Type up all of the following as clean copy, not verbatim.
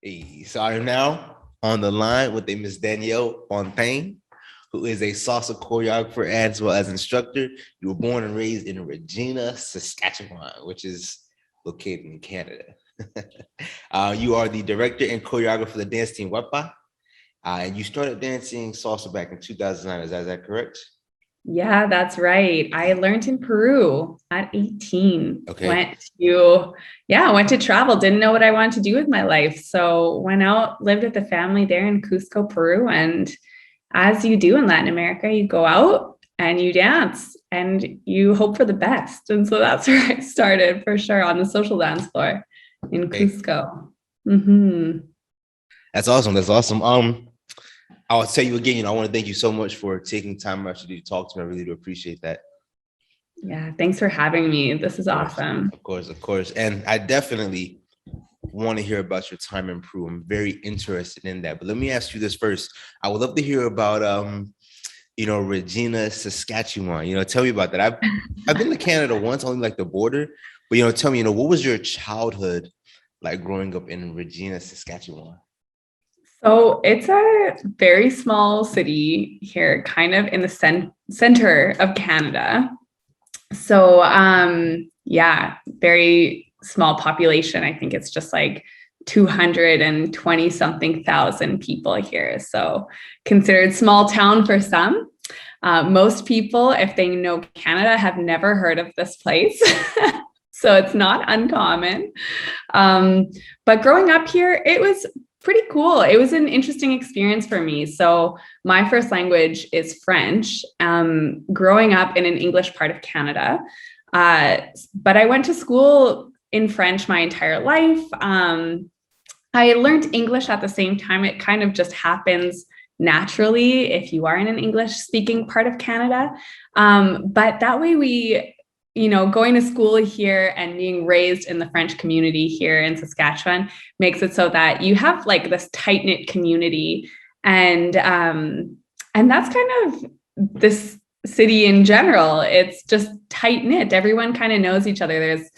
Hey, so I am now on the line with a Miss Danielle Fontaine, who is a salsa choreographer as well as instructor. You were born and raised in Regina, Saskatchewan, which is located in Canada. You are the director and choreographer for the dance team GWEPA, and you started dancing salsa back in 2009. Is that correct? Yeah, that's right. I learned in Peru at 18. Okay. Went to travel, didn't know what I wanted to do with my life. So went out, lived with the family there in Cusco, Peru. And as you do in Latin America, you go out and you dance and you hope for the best. And so that's where I started for sure on the social dance floor in Okay. Cusco. Hmm. That's awesome. That's awesome. I'll tell you again, I want to thank you so much for taking time out to talk to me. I really do appreciate that. Yeah, thanks for having me. This is Of course, awesome. of course, of course. And I definitely want to hear about your time in Peru. I'm very interested in that. But let me ask you this first. I would love to hear about Regina, Saskatchewan. Tell me about that. I've been to Canada once, only like the border. But tell me, what was your childhood like growing up in Regina, Saskatchewan? So it's a very small city here, kind of in the center of Canada. So, very small population. I think it's just like 220 something thousand people here. So, considered small town for some. Most people, if they know Canada, have never heard of this place. So, it's not uncommon. Um, but growing up here, it was pretty cool. It was an interesting experience for me. So, my first language is French. Growing up in an English part of Canada, but I went to school in French my entire life. I learned English at the same time. It kind of just happens naturally if you are in an English speaking part of Canada. But that way going to school here and being raised in the French community here in Saskatchewan makes it so that you have like this tight knit community, and that's kind of this city in general. It's just tight knit. Everyone kind of knows each other. There's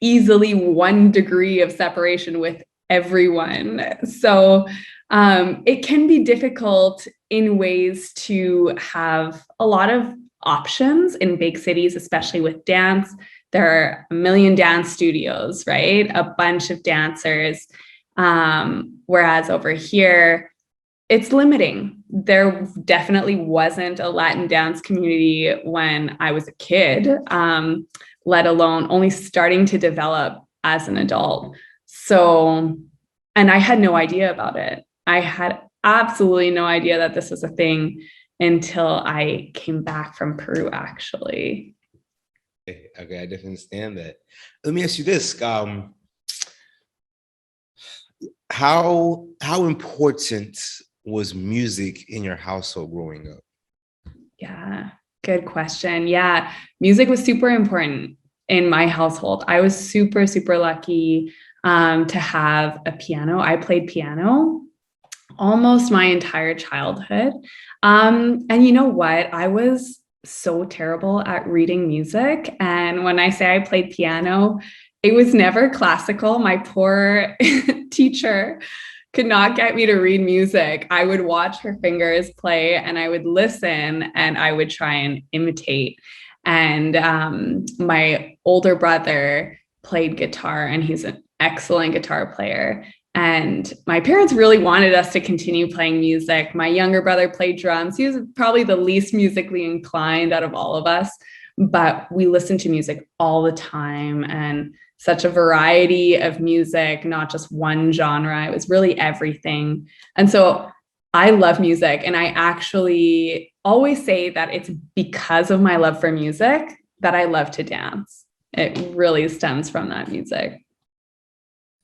easily 1 degree of separation with everyone. So it can be difficult in ways to have a lot of options in big cities, especially with dance. There are a million dance studios, right? A bunch of dancers. Whereas over here, it's limiting. There definitely wasn't a Latin dance community when I was a kid, let alone only starting to develop as an adult. So, and I had no idea about it. I had absolutely no idea that this was a thing until I came back from Peru, actually. Okay, I definitely understand that. Let me ask you this. How important was music in your household growing up? Yeah, good question. Yeah, music was super important in my household. I was super, super lucky to have a piano. I played piano almost my entire childhood. And you know what? I was so terrible at reading music. And when I say I played piano, it was never classical. My poor teacher could not get me to read music. I would watch her fingers play and I would listen and I would try and imitate. And my older brother played guitar and he's an excellent guitar player. And my parents really wanted us to continue playing music. My younger brother played drums. He was probably the least musically inclined out of all of us, but we listened to music all the time and such a variety of music, not just one genre. It was really everything. And so I love music. And I actually always say that it's because of my love for music that I love to dance. It really stems from that music.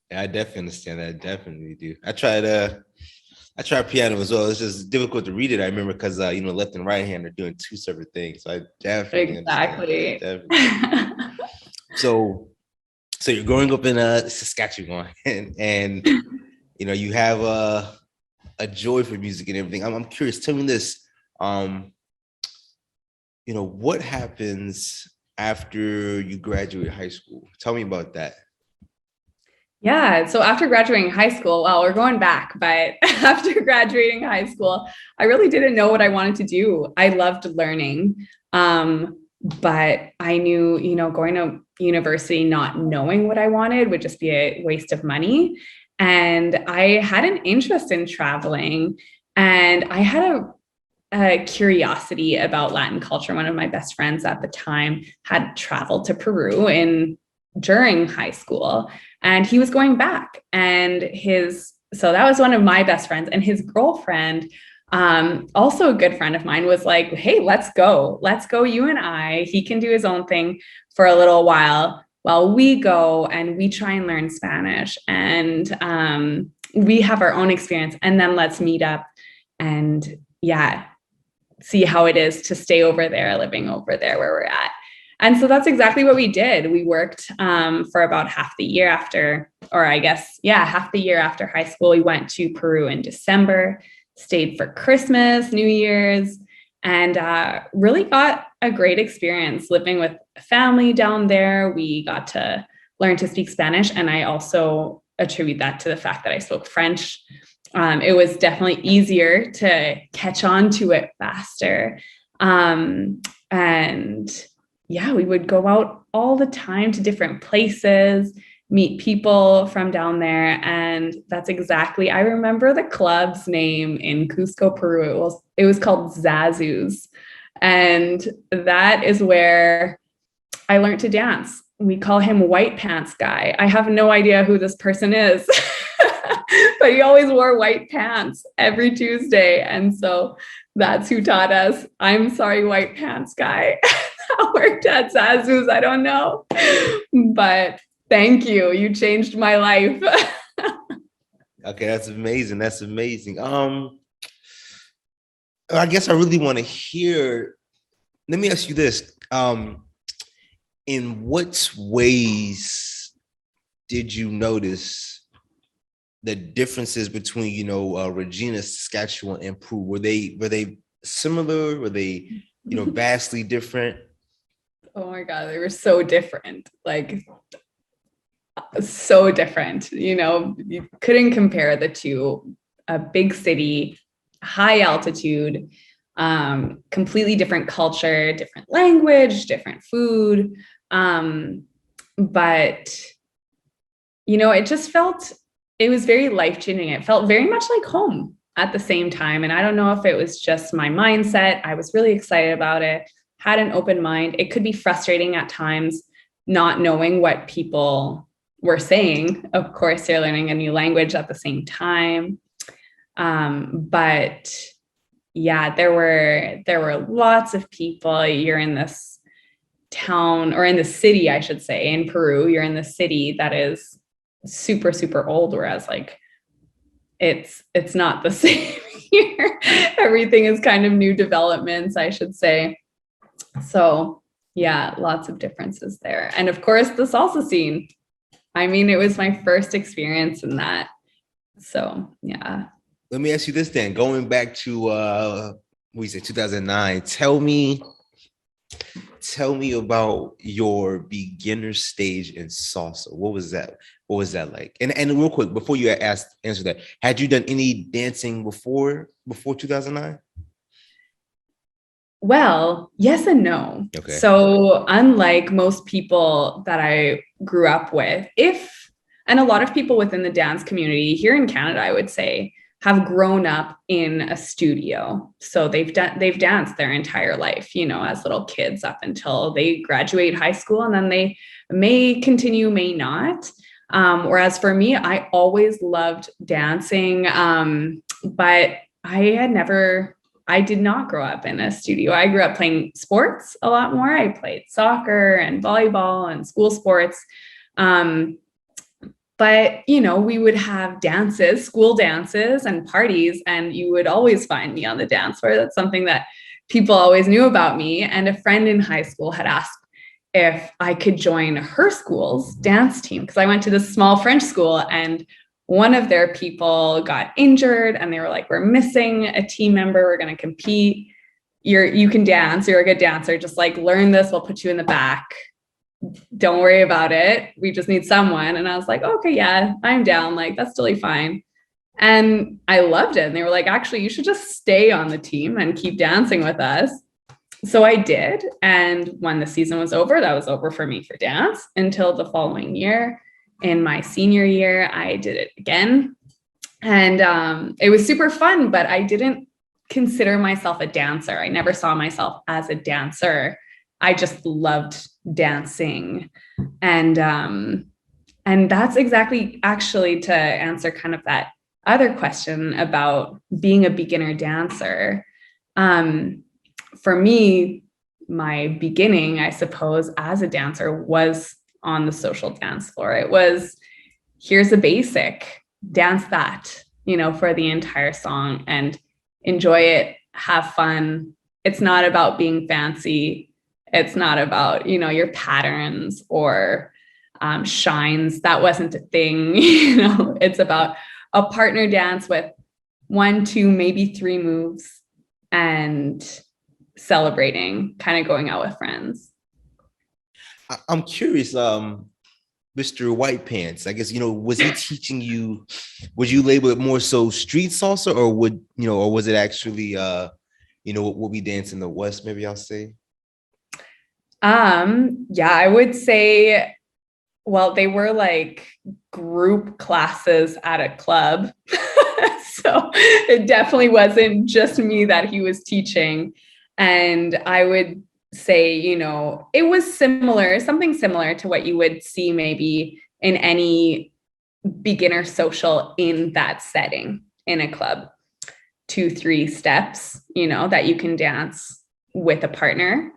Yeah, I definitely understand that. I definitely do. I tried piano as well. It's just difficult to read it. I remember because left and right hand are doing two separate things. So I definitely understand that. Exactly. Definitely. So so you're growing up in Saskatchewan and you have a joy for music and everything. I'm curious. Tell me this. Um, what happens after you graduate high school? Tell me about that. Yeah. So after graduating high school, well, we're going back, but after graduating high school, I really didn't know what I wanted to do. I loved learning. But I knew, going to university, not knowing what I wanted would just be a waste of money. And I had an interest in traveling, and I had a curiosity about Latin culture. One of my best friends at the time had traveled to Peru during high school, and he was going back. And so that was one of my best friends, and his girlfriend, also a good friend of mine, was like, "Hey, let's go, you and I. He can do his own thing for a little while we go and we try and learn Spanish, and we have our own experience, and then let's meet up and yeah, see how it is to stay over there, living over there where we're at." And so that's exactly what we did. We worked for about half the year after, or I guess, yeah, half the year after high school. We went to Peru in December, stayed for Christmas, New Year's, and really got a great experience living with a family down there. We got to learn to speak Spanish, and I also attribute that to the fact that I spoke French. It was definitely easier to catch on to it faster. And yeah, we would go out all the time to different places, meet people from down there. And that's exactly, I remember the club's name in Cusco, Peru. It was called Zazu's. And that is where I learned to dance. We call him White Pants Guy. I have no idea who this person is, but he always wore white pants every Tuesday. And so that's who taught us. I'm sorry, White Pants Guy. I worked at Zazu's. I don't know, but thank you. You changed my life. Okay, that's amazing. That's amazing. I guess I really want to hear. Let me ask you this. In what ways did you notice the differences between, Regina, Saskatchewan, and Peru? Were they similar? Were they, vastly different? Oh my God, they were so different. Like, so different. You couldn't compare the two. A big city, high altitude, completely different culture, different language, different food. But it was very life-changing. It felt very much like home at the same time. And I don't know if it was just my mindset. I was really excited about it, had an open mind. It could be frustrating at times not knowing what people were saying. Of course, you're learning a new language at the same time. But yeah, there were lots of people. You're in this town, or in the city, I should say, in Peru. You're in the city that is super, super old, whereas like it's not the same here. Everything is kind of new developments, I should say. So yeah, lots of differences there. And of course, the salsa scene. I mean, it was my first experience in that. So yeah. Let me ask you this then. Going back to 2009. Tell me about your beginner stage in salsa. What was that? What was that like? And real quick, before you answer that, had you done any dancing before 2009? Well, yes and no. Okay. So unlike most people that I grew up with, and a lot of people within the dance community here in Canada, I would say, have grown up in a studio. So they've danced their entire life, as little kids up until they graduate high school, and then they may continue, may not. Whereas for me, I always loved dancing, but I did not grow up in a studio. I grew up playing sports a lot more. I played soccer and volleyball and school sports. But, we would have dances, school dances and parties, and you would always find me on the dance floor. That's something that people always knew about me. And a friend in high school had asked if I could join her school's dance team, because I went to this small French school, and one of their people got injured, and they were like, "We're missing a team member. We're going to compete. You can dance. You're a good dancer. Just like learn this. We'll put you in the back. don't worry about it. We just need someone. And I was like, okay, yeah, I'm down. Like, that's totally fine. And I loved it. And they were like, actually, you should just stay on the team and keep dancing with us. So I did. And when the season was over, that was over for me for dance until the following year. In my senior year, I did it again. And it was super fun, but I didn't consider myself a dancer. I never saw myself as a dancer. I just loved dancing. And that's exactly actually to answer kind of that other question about being a beginner dancer. For me, my beginning, I suppose, as a dancer was on the social dance floor. It was, here's a basic, dance that, for the entire song and enjoy it, have fun. It's not about being fancy. It's not about, your patterns or shines. That wasn't a thing. It's about a partner dance with 1, 2, maybe 3 moves and celebrating, kind of going out with friends. I'm curious, Mr. White Pants, I guess, was he teaching you, would you label it more so street salsa, or or was it actually, what we dance in the West, maybe I'll say? Yeah, I would say, well, they were like group classes at a club. So it definitely wasn't just me that he was teaching. And I would say, it was something similar to what you would see maybe in any beginner social in that setting in a club. 2, 3 steps, that you can dance with a partner.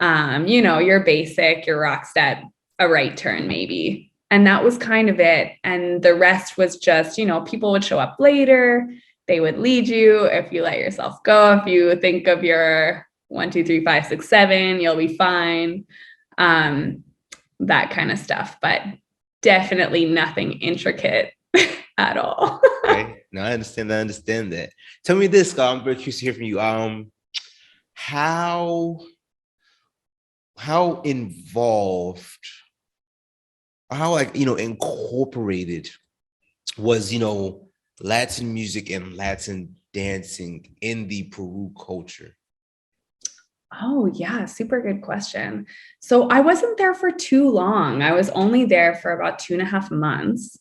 Your basic, your rock step, a right turn maybe. And that was kind of it. And the rest was just, people would show up later. They would lead you. If you let yourself go, if you think of your 1, 2, 3, 5, 6, 7, you'll be fine. That kind of stuff, but definitely nothing intricate at all. Okay. No, I understand that. Tell me this, I'm very curious to hear from you. How involved, how incorporated was Latin music and Latin dancing in the Peru culture? Oh, yeah, super good question. So I wasn't there for too long. I was only there for about 2.5 months.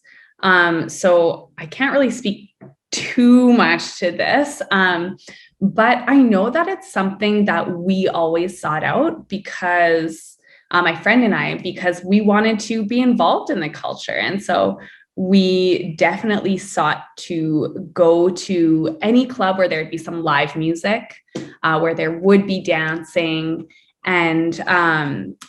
So I can't really speak too much to this. But I know that it's something that we always sought out because my friend and I, because we wanted to be involved in the culture. And so we definitely sought to go to any club where there'd be some live music, where there would be dancing. And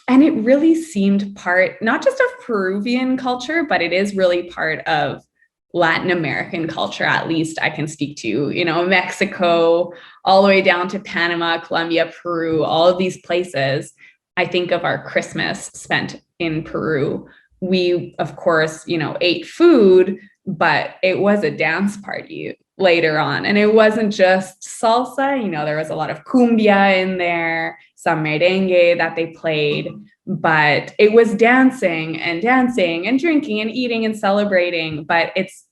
it really seemed part, not just of Peruvian culture, but it is really part of Latin American culture, at least I can speak to, Mexico, all the way down to Panama, Colombia, Peru, all of these places. I think of our Christmas spent in Peru. We, of course, ate food, but it was a dance party later on. And it wasn't just salsa, there was a lot of cumbia in there, some merengue that they played, but it was dancing and drinking and eating and celebrating. But it's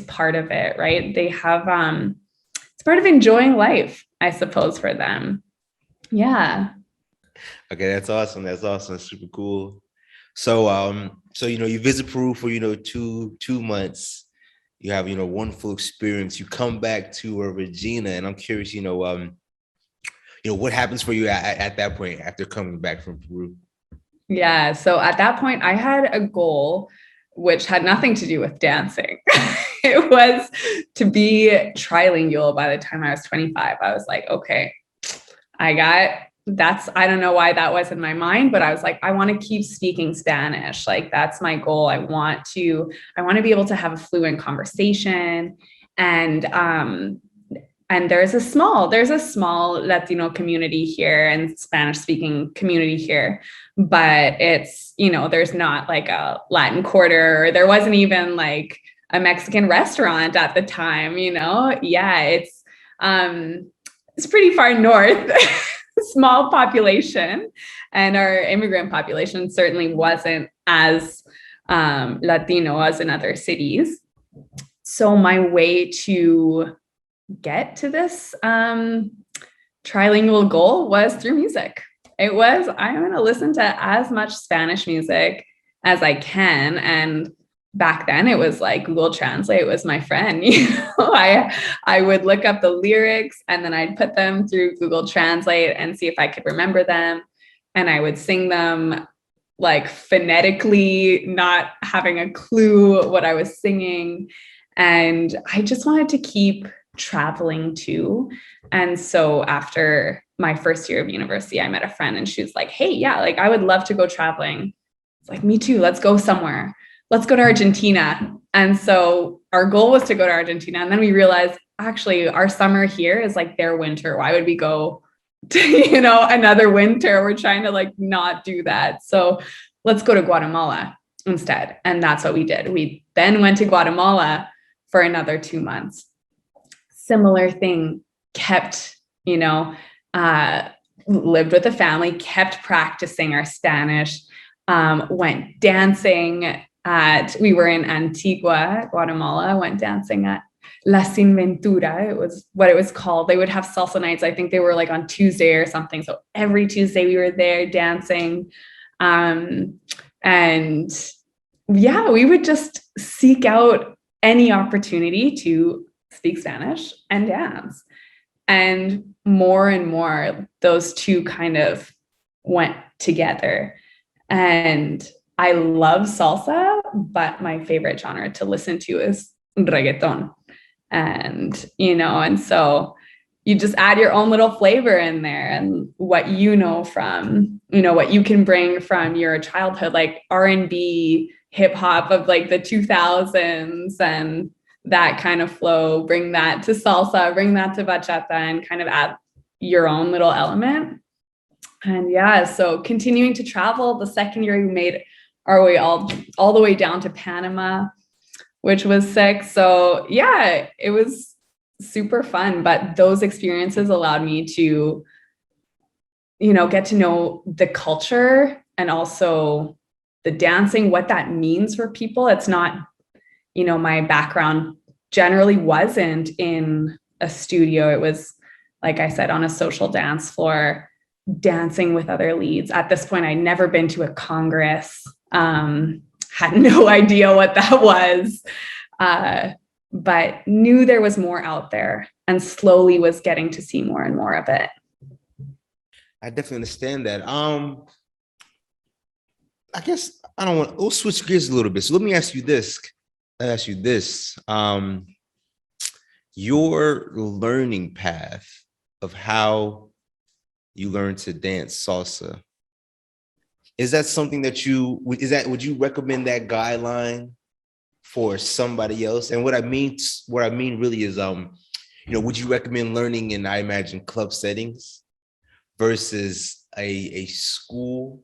part of it, right? They have, it's part of enjoying life, I suppose, for them. Yeah. Okay, that's awesome. That's super cool. So you visit Peru for 2 months. You have wonderful experience. You come back to Regina, and I'm curious, what happens for you at that point after coming back from Peru? Yeah. So at that point, I had a goal which had nothing to do with dancing. It was to be trilingual by the time I was 25. I was like, okay, I don't know why that was in my mind, but I was like, I want to keep speaking Spanish. Like, that's my goal. I want to be able to have a fluent conversation. And there's a small Latino community here and Spanish speaking community here, but it's, there's not like a Latin quarter. There wasn't even like a Mexican restaurant at the time, Yeah, it's pretty far north. small population, and our immigrant population certainly wasn't as Latino as in other cities. So my way to get to this trilingual goal was through music. It was, I'm going to listen to as much Spanish music as I can. And back then it was like Google Translate was my friend. I would look up the lyrics and then I'd put them through Google Translate and see if I could remember them. And I would sing them like phonetically, not having a clue what I was singing. And I just wanted to keep traveling too. And so after my first year of university, I met a friend and she was like, hey, yeah, like I would love to go traveling. It's like, me too. Let's go somewhere. Let's go to Argentina. And so our goal was to go to Argentina. And then we realized actually our summer here is like their winter. Why would we go to, another winter? We're trying to like not do that. So let's go to Guatemala instead. And that's what we did. We then went to Guatemala for another 2 months. Similar thing, kept, lived with a family, kept practicing our Spanish, went dancing we were in Antigua, Guatemala, went dancing at La Sin Ventura. It was what it was called. They would have salsa nights. I think they were like on Tuesday or something. So every Tuesday we were there dancing. And yeah, we would just seek out any opportunity to speak Spanish and dance. And more, those two kind of went together. And I love salsa, but my favorite genre to listen to is reggaeton. And, and so you just add your own little flavor in there and what from, what you can bring from your childhood, like R&B, hip hop of like the 2000s and that kind of flow, bring that to salsa, bring that to bachata and kind of add your own little element. And yeah, so continuing to travel, the second year we made our way all the way down to Panama, which was sick. So yeah, it was super fun. But those experiences allowed me to, get to know the culture and also the dancing, what that means for people. It's not, my background generally wasn't in a studio. It was, like I said, on a social dance floor, dancing with other leads. At this point, I'd never been to a Congress. Had no idea what that was, but knew there was more out there and slowly was getting to see more and more of it. I definitely understand that. I guess we'll switch gears a little bit. So let me ask you this. Your learning path of how you learn to dance salsa. Is that something that would you recommend that guideline for somebody else? And what I mean really is, would you recommend learning in, I imagine, club settings versus a school?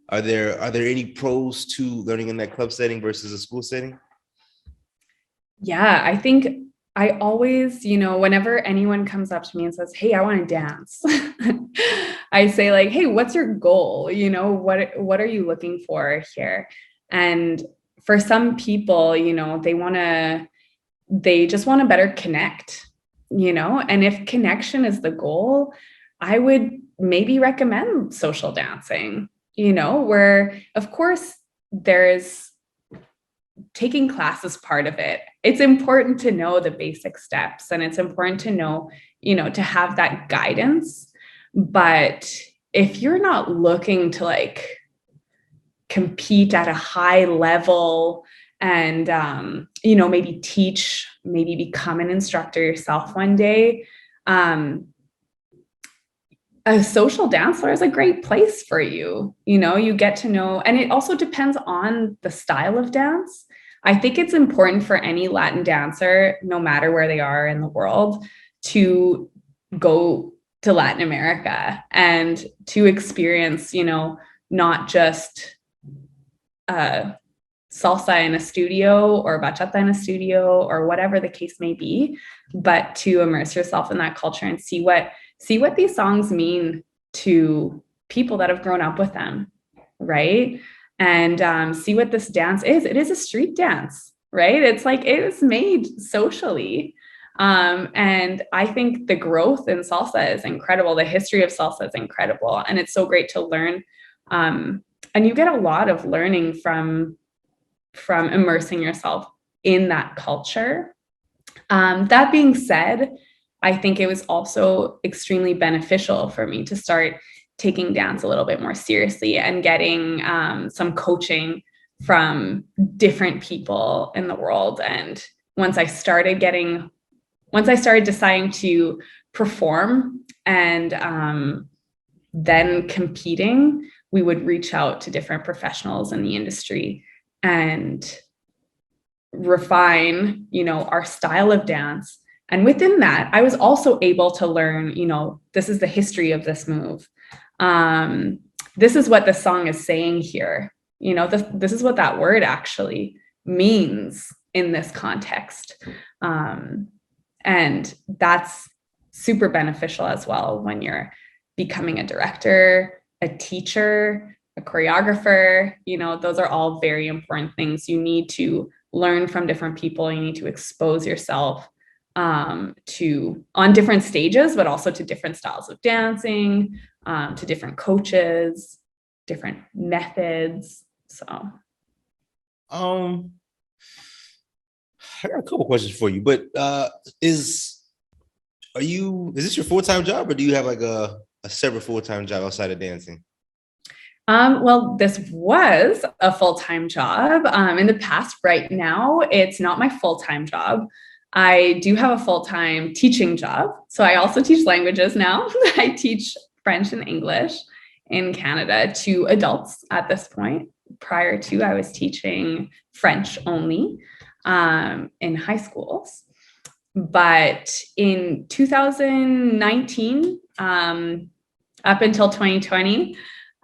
Are there any pros to learning in that club setting versus a school setting? Yeah, I think I always, whenever anyone comes up to me and says, hey, I want to dance, I say like, hey, what's your goal? What are you looking for here? And for some people, they just want to better connect, and if connection is the goal, I would maybe recommend social dancing, where of course there's taking classes part of it. It's important to know the basic steps and it's important to know, to have that guidance. But if you're not looking to like compete at a high level and, maybe teach, maybe become an instructor yourself one day, a social dance floor is a great place for you. You get to know, and it also depends on the style of dance. I think it's important for any Latin dancer, no matter where they are in the world, to go to Latin America and to experience, not just salsa in a studio or bachata in a studio or whatever the case may be, but to immerse yourself in that culture and see what these songs mean to people that have grown up with them, right? And see what this dance is. It is a street dance, right? It's like it was made socially. And I think the growth in salsa is incredible. The history of salsa is incredible. And it's so great to learn. And you get a lot of learning from immersing yourself in that culture. That being said, I think it was also extremely beneficial for me to start taking dance a little bit more seriously and getting some coaching from different people in the world. And once I started deciding to perform and then competing, we would reach out to different professionals in the industry and refine, our style of dance. And within that, I was also able to learn, this is the history of this move. This is what the song is saying here. This is what that word actually means in this context. And that's super beneficial as well when you're becoming a director, a teacher, a choreographer. Those are all very important things. You need to learn from different people. You need to expose yourself on different stages, but also to different styles of dancing, to different coaches, different methods. So, I got a couple questions for you, but is this your full-time job, or do you have like a separate full-time job outside of dancing? Well, this was a full-time job. In the past, right now, it's not my full-time job. I do have a full-time teaching job. So I also teach languages now. I teach French and English in Canada to adults at this point. Prior to, I was teaching French only in high schools. But in 2019, up until 2020,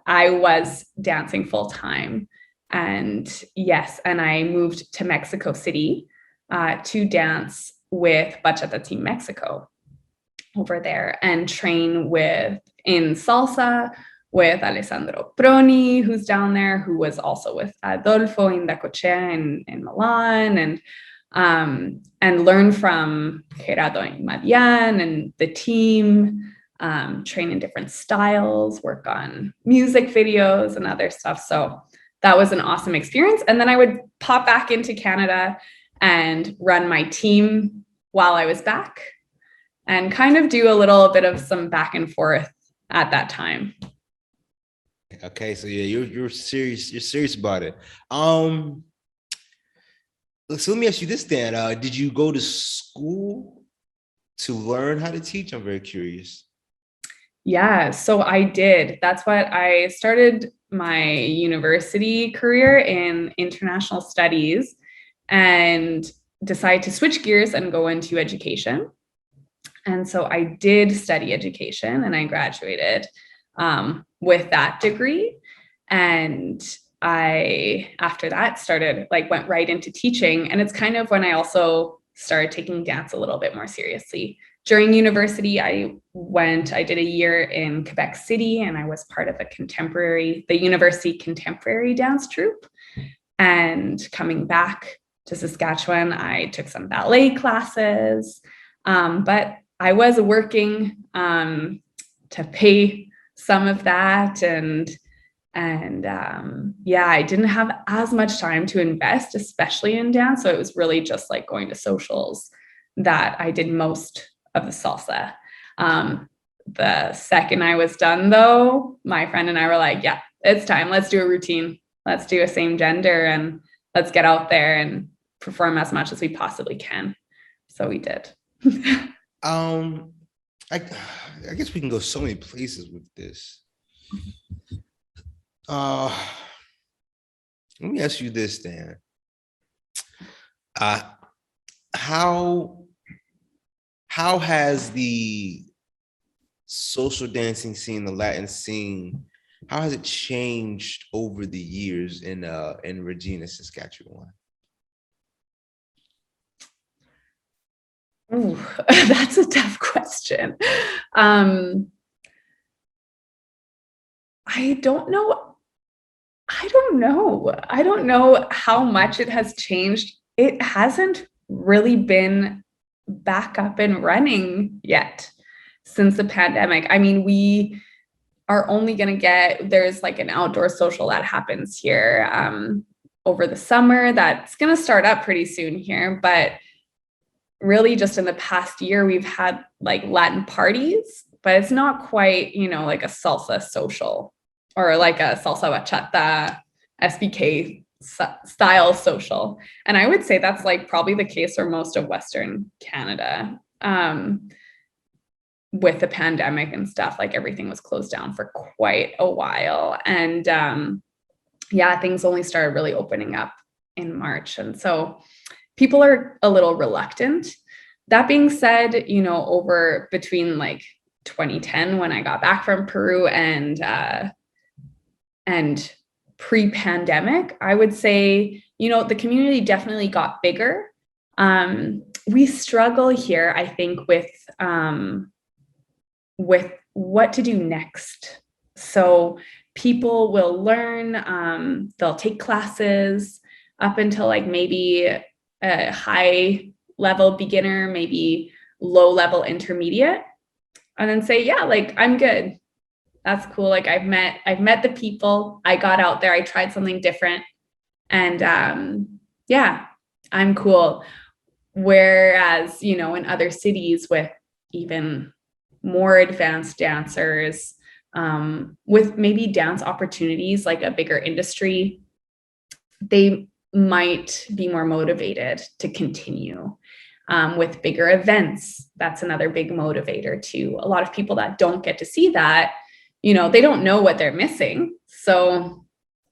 I was dancing full time. And yes, and I moved to Mexico City to dance with Bachata Team Mexico over there and train in salsa with Alessandro Proni, who's down there, who was also with Adolfo in Dacochea in Milan, and learn from Gerardo and Madian and the team, train in different styles, work on music videos and other stuff. So that was an awesome experience. And then I would pop back into Canada and run my team while I was back and kind of do a little bit of some back and forth at that time. Okay, so yeah, you're serious. You're serious about it. So let me ask you this, Dan. Did you go to school to learn how to teach? I'm very curious. Yeah, so I did. That's what I started my university career in international studies and decided to switch gears and go into education. And so I did study education and I graduated with that degree. And I, after that, went right into teaching. And it's kind of when I also started taking dance a little bit more seriously. During university, I did a year in Quebec City, and I was part of the university contemporary dance troupe. And coming back to Saskatchewan, I took some ballet classes, but I was working to pay some of that, and I didn't have as much time to invest, especially in dance. So it was really just like going to socials that I did most of the salsa. The second I was done, though, my friend and I were like, yeah, it's time. Let's do a routine. Let's do a same gender and let's get out there and perform as much as we possibly can. So we did. I guess we can go so many places with this. Let me ask you this, Dan. How has the social dancing scene, the Latin scene, how has it changed over the years in Regina, Saskatchewan? Ooh, that's a tough question. I don't know. I don't know how much it has changed. It hasn't really been back up and running yet since the pandemic. I mean, we are only going to there's like an outdoor social that happens here over the summer that's going to start up pretty soon here. But really just in the past year, we've had like Latin parties, but it's not quite, like a salsa social or like a salsa bachata SBK style social. And I would say that's like probably the case for most of Western Canada. With the pandemic and stuff, like everything was closed down for quite a while. And things only started really opening up in March. And so people are a little reluctant. That being said, over between like 2010, when I got back from Peru and pre-pandemic, I would say, the community definitely got bigger. We struggle here, I think, with what to do next. So people will learn, they'll take classes up until like maybe a high level beginner, maybe low level intermediate, and then say, yeah, like I'm good. That's cool. Like I've met the people, I got out there, I tried something different, and I'm cool. Whereas, in other cities with even more advanced dancers, with maybe dance opportunities, like a bigger industry, they might be more motivated to continue. With bigger events, that's another big motivator too. A lot of people that don't get to see that, they don't know what they're missing. So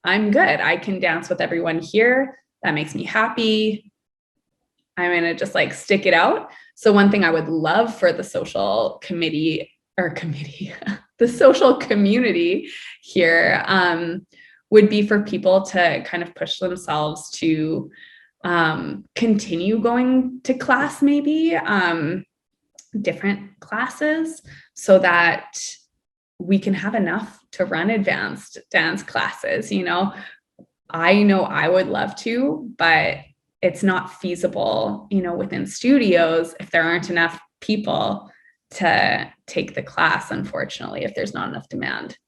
I'm good. I can dance with everyone here. That makes me happy. I'm going to just like stick it out. So one thing I would love for the social the social community here would be for people to kind of push themselves to continue going to class, maybe different classes, so that we can have enough to run advanced dance classes. I know I would love to, but it's not feasible, within studios if there aren't enough people to take the class, unfortunately, if there's not enough demand.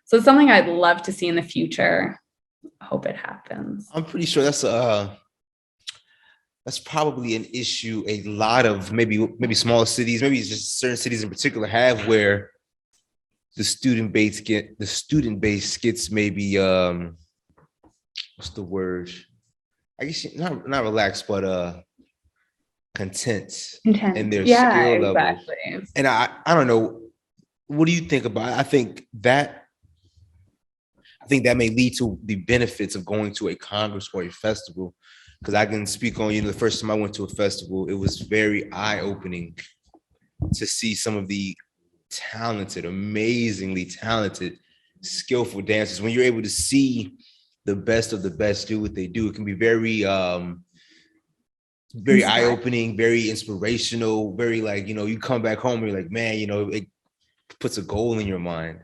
So it's something I'd love to see in the future. I hope it happens. I'm pretty sure that's probably an issue a lot of maybe smaller cities, maybe it's just certain cities in particular have, where the student base gets maybe what's the word? I guess not relaxed, but content in their skill level. Exactly. And I don't know, what do you think about it? I think that may lead to the benefits of going to a congress or a festival, because I can speak on, the first time I went to a festival, it was very eye-opening to see some of the talented, amazingly talented, skillful dancers. When you're able to see the best of the best do what they do, it can be very eye-opening, very inspirational, very like, you come back home and you're like, man, it puts a goal in your mind.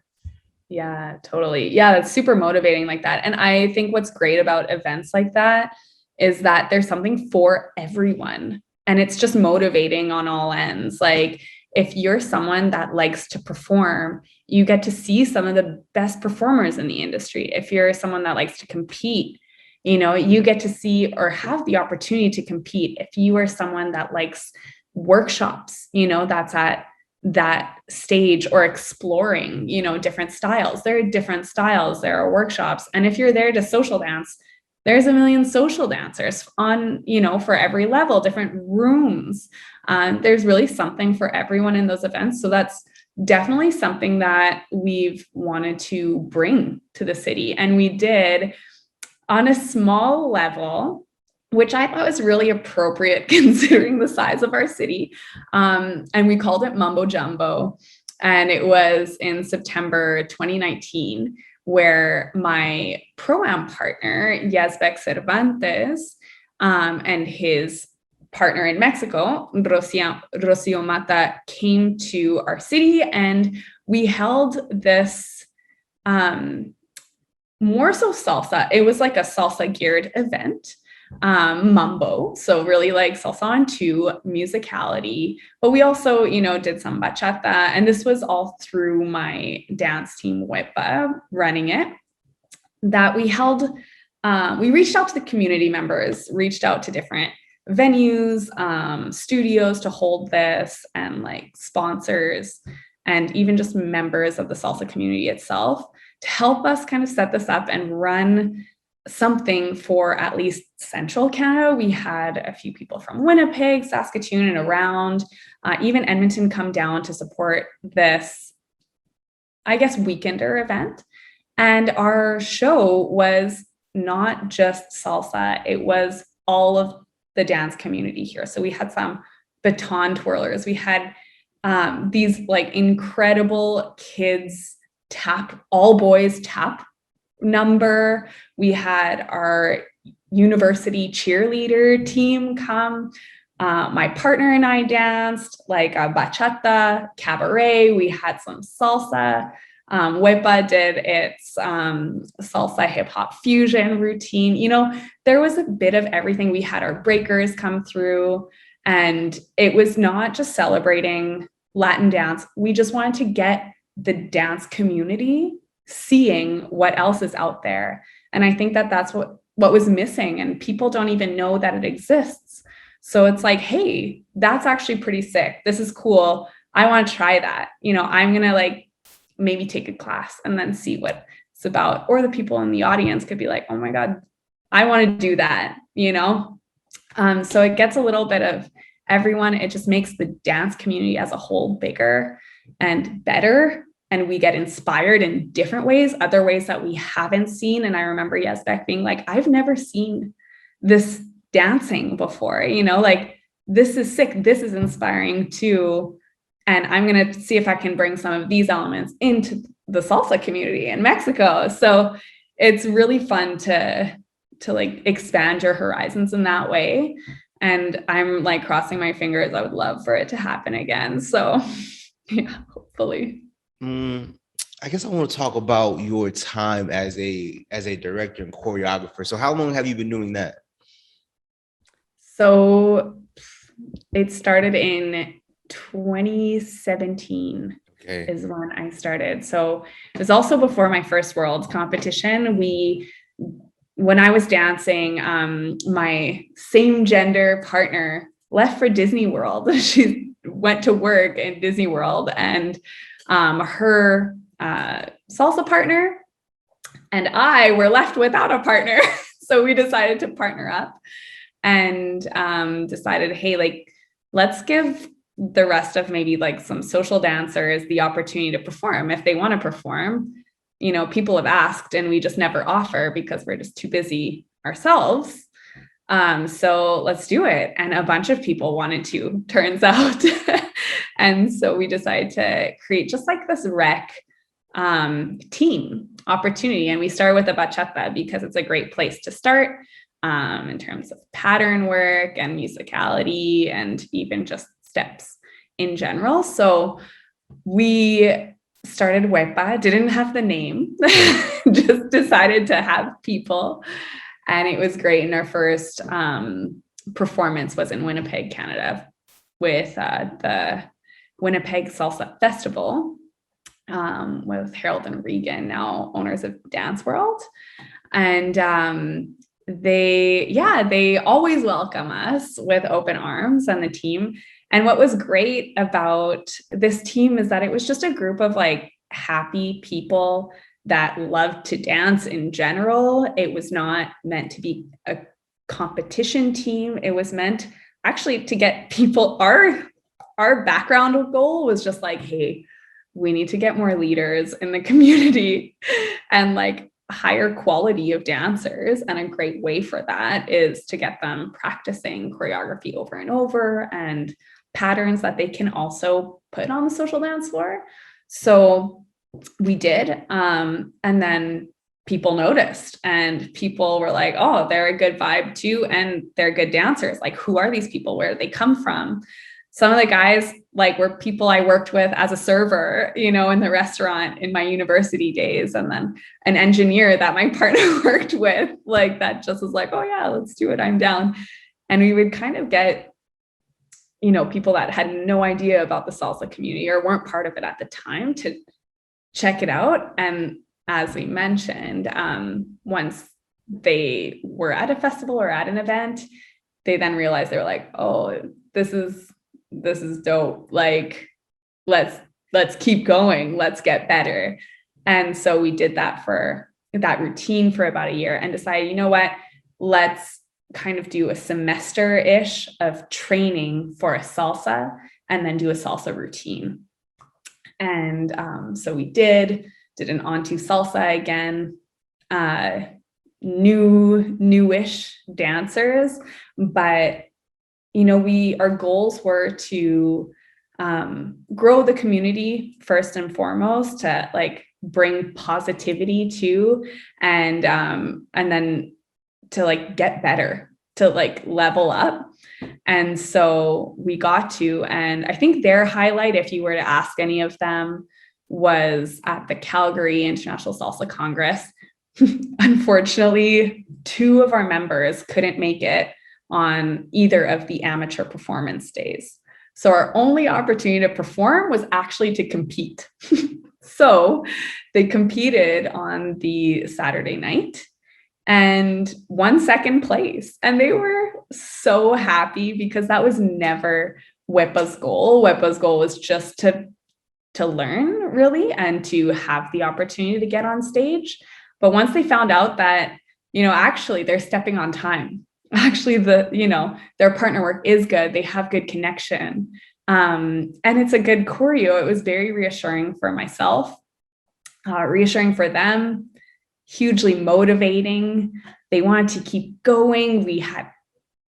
Yeah, totally. Yeah, that's super motivating like that. And I think what's great about events like that is that there's something for everyone, and it's just motivating on all ends. Like if you're someone that likes to perform, you get to see some of the best performers in the industry. If you're someone that likes to compete, you get to see or have the opportunity to compete. If you are someone that likes workshops, that's at that stage, or exploring, different styles. There are different styles, there are workshops. And if you're there to social dance, there's a million social dancers on, for every level, different rooms. There's really something for everyone in those events. So that's definitely something that we've wanted to bring to the city. And we did on a small level, which I thought was really appropriate considering the size of our city. And we called it Mumbo Jumbo. And it was in September 2019, where my pro-am partner, Yazbek Cervantes, and his partner in Mexico, Rocio Mata, came to our city, and we held this more so salsa. It was like a salsa geared event. Mambo, so really like salsa on two, musicality, but we also, you know, did some bachata, and this was all through my dance team GWEPA running it, that we held. We reached out to the community members, reached out to different venues, studios to hold this, and like sponsors, and even just members of the salsa community itself to help us kind of set this up and run something for at least Central Canada. We had a few people from Winnipeg, Saskatchewan, and around, even Edmonton, come down to support this, I guess, weekender event. And our show was not just salsa, it was all of the dance community here. So we had some baton twirlers, we had these like incredible kids tap, all boys tap number. We had our university cheerleader team come. My partner and I danced like a bachata, cabaret. We had some salsa. GWEPA did its salsa hip hop fusion routine. You know, there was a bit of everything. We had our breakers come through, and it was not just celebrating Latin dance. We just wanted to get the dance community seeing what else is out there. And I think that that's what was missing, and people don't even know that it exists. So it's like, hey, that's actually pretty sick. This is cool. I want to try that. You know, I'm going to like maybe take a class and then see what it's about. Or the people in the audience could be like, oh my God, I want to do that, you know? So it gets a little bit of everyone. It just makes the dance community as a whole bigger and better. And we get inspired in different ways, other ways that we haven't seen. And I remember Yesbeck being like, I've never seen this dancing before, you know, like this is sick. This is inspiring too. And I'm going to see if I can bring some of these elements into the salsa community in Mexico. So it's really fun to like expand your horizons in that way. And I'm like crossing my fingers. I would love for it to happen again. So yeah, hopefully. I guess I want to talk about your time as a director and choreographer. So how long have you been doing that? So it started in 2017 is when I started. So it was also before my first Worlds competition. When I was dancing, my same gender partner left for Disney World. She went to work in Disney World, and her salsa partner and I were left without a partner. So we decided to partner up and decided, hey, like, let's give the rest of maybe like some social dancers the opportunity to perform if they want to perform. You know, people have asked and we just never offer because we're just too busy ourselves. So let's do it. And a bunch of people wanted to, turns out. And so we decided to create just like this rec team opportunity. And we started with the bachata because it's a great place to start in terms of pattern work and musicality and even just steps in general. So we started GWEPA, didn't have the name, just decided to have people. And it was great. And our first performance was in Winnipeg, Canada, with the Winnipeg Salsa Festival with Harold and Regan, now owners of Dance World. And they always welcome us with open arms, and the team. And what was great about this team is that it was just a group of like happy people that loved to dance in general. It was not meant to be a competition team. It was meant actually to get people, our background goal was just like, hey, we need to get more leaders in the community and like higher quality of dancers. And a great way for that is to get them practicing choreography over and over and patterns that they can also put on the social dance floor. So we did. And then people noticed, and people were like, oh, they're a good vibe too. And they're good dancers. Like, who are these people? Where do they come from? some of the guys like were people I worked with as a server, you know, in the restaurant in my university days. And then an engineer that my partner worked with, like that just was like, oh yeah, let's do it. I'm down. And we would kind of get, you know, people that had no idea about the salsa community or weren't part of it at the time to check it out. And as we mentioned, once they were at a festival or at an event, they then realized they were like, oh, this is dope. Like, let's keep going. Let's get better. And so we did that for that routine for about a year and decided, you know what, let's kind of do a semester-ish of training for a salsa and then do a salsa routine. And so we did an onto salsa again, newish dancers, but you know, our goals were to grow the community first and foremost, to like bring positivity to, and then to like get better, to like level up. And so we got to, and I think their highlight, if you were to ask any of them, was at the Calgary International Salsa Congress. Unfortunately, 2 of our members couldn't make it on either of the amateur performance days. So our only opportunity to perform was actually to compete. So they competed on the Saturday night and won second place. And they were so happy because that was never GWEPA's goal. GWEPA's goal was just to learn really and to have the opportunity to get on stage. But once they found out that, you know, actually they're stepping on time, actually their partner work is good, they have good connection, and it's a good choreo, it was very reassuring for myself, reassuring for them, hugely motivating. They wanted to keep going. We had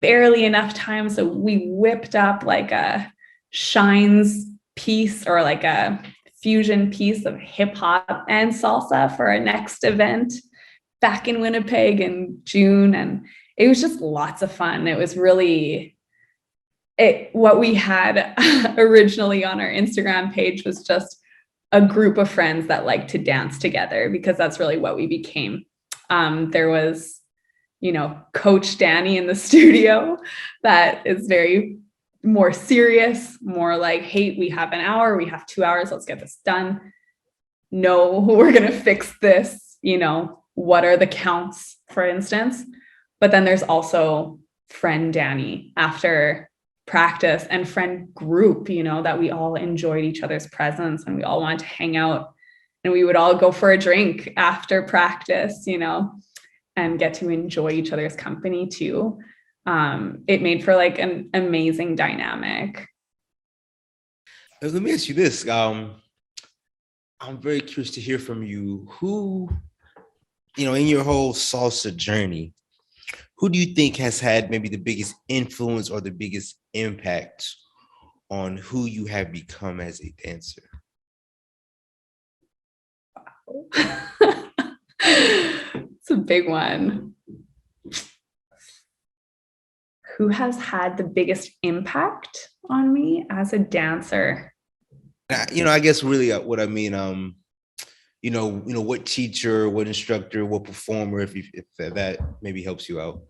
barely enough time, so we whipped up like a Shines piece or like a fusion piece of hip hop and salsa for our next event back in Winnipeg in June. And it was just lots of fun. It was really what we had originally on our Instagram page was just a group of friends that like to dance together, because that's really what we became. There was, you know, Coach Danny in the studio that is very more serious, more like, hey, we have an hour, we have 2 hours, let's get this done. No, we're going to fix this, you know, what are the counts, for instance. But then there's also friend Danny after practice and friend group, you know, that we all enjoyed each other's presence and we all wanted to hang out and we would all go for a drink after practice, you know, and get to enjoy each other's company too. It made for like an amazing dynamic. Let me ask you this. I'm very curious to hear from you. Who, you know, in your whole salsa journey, who do you think has had maybe the biggest influence or the biggest impact on who you have become as a dancer? Wow. It's a big one. Who has had the biggest impact on me as a dancer? You know, I guess really what I mean, you know, what teacher, what instructor, what performer, if that maybe helps you out.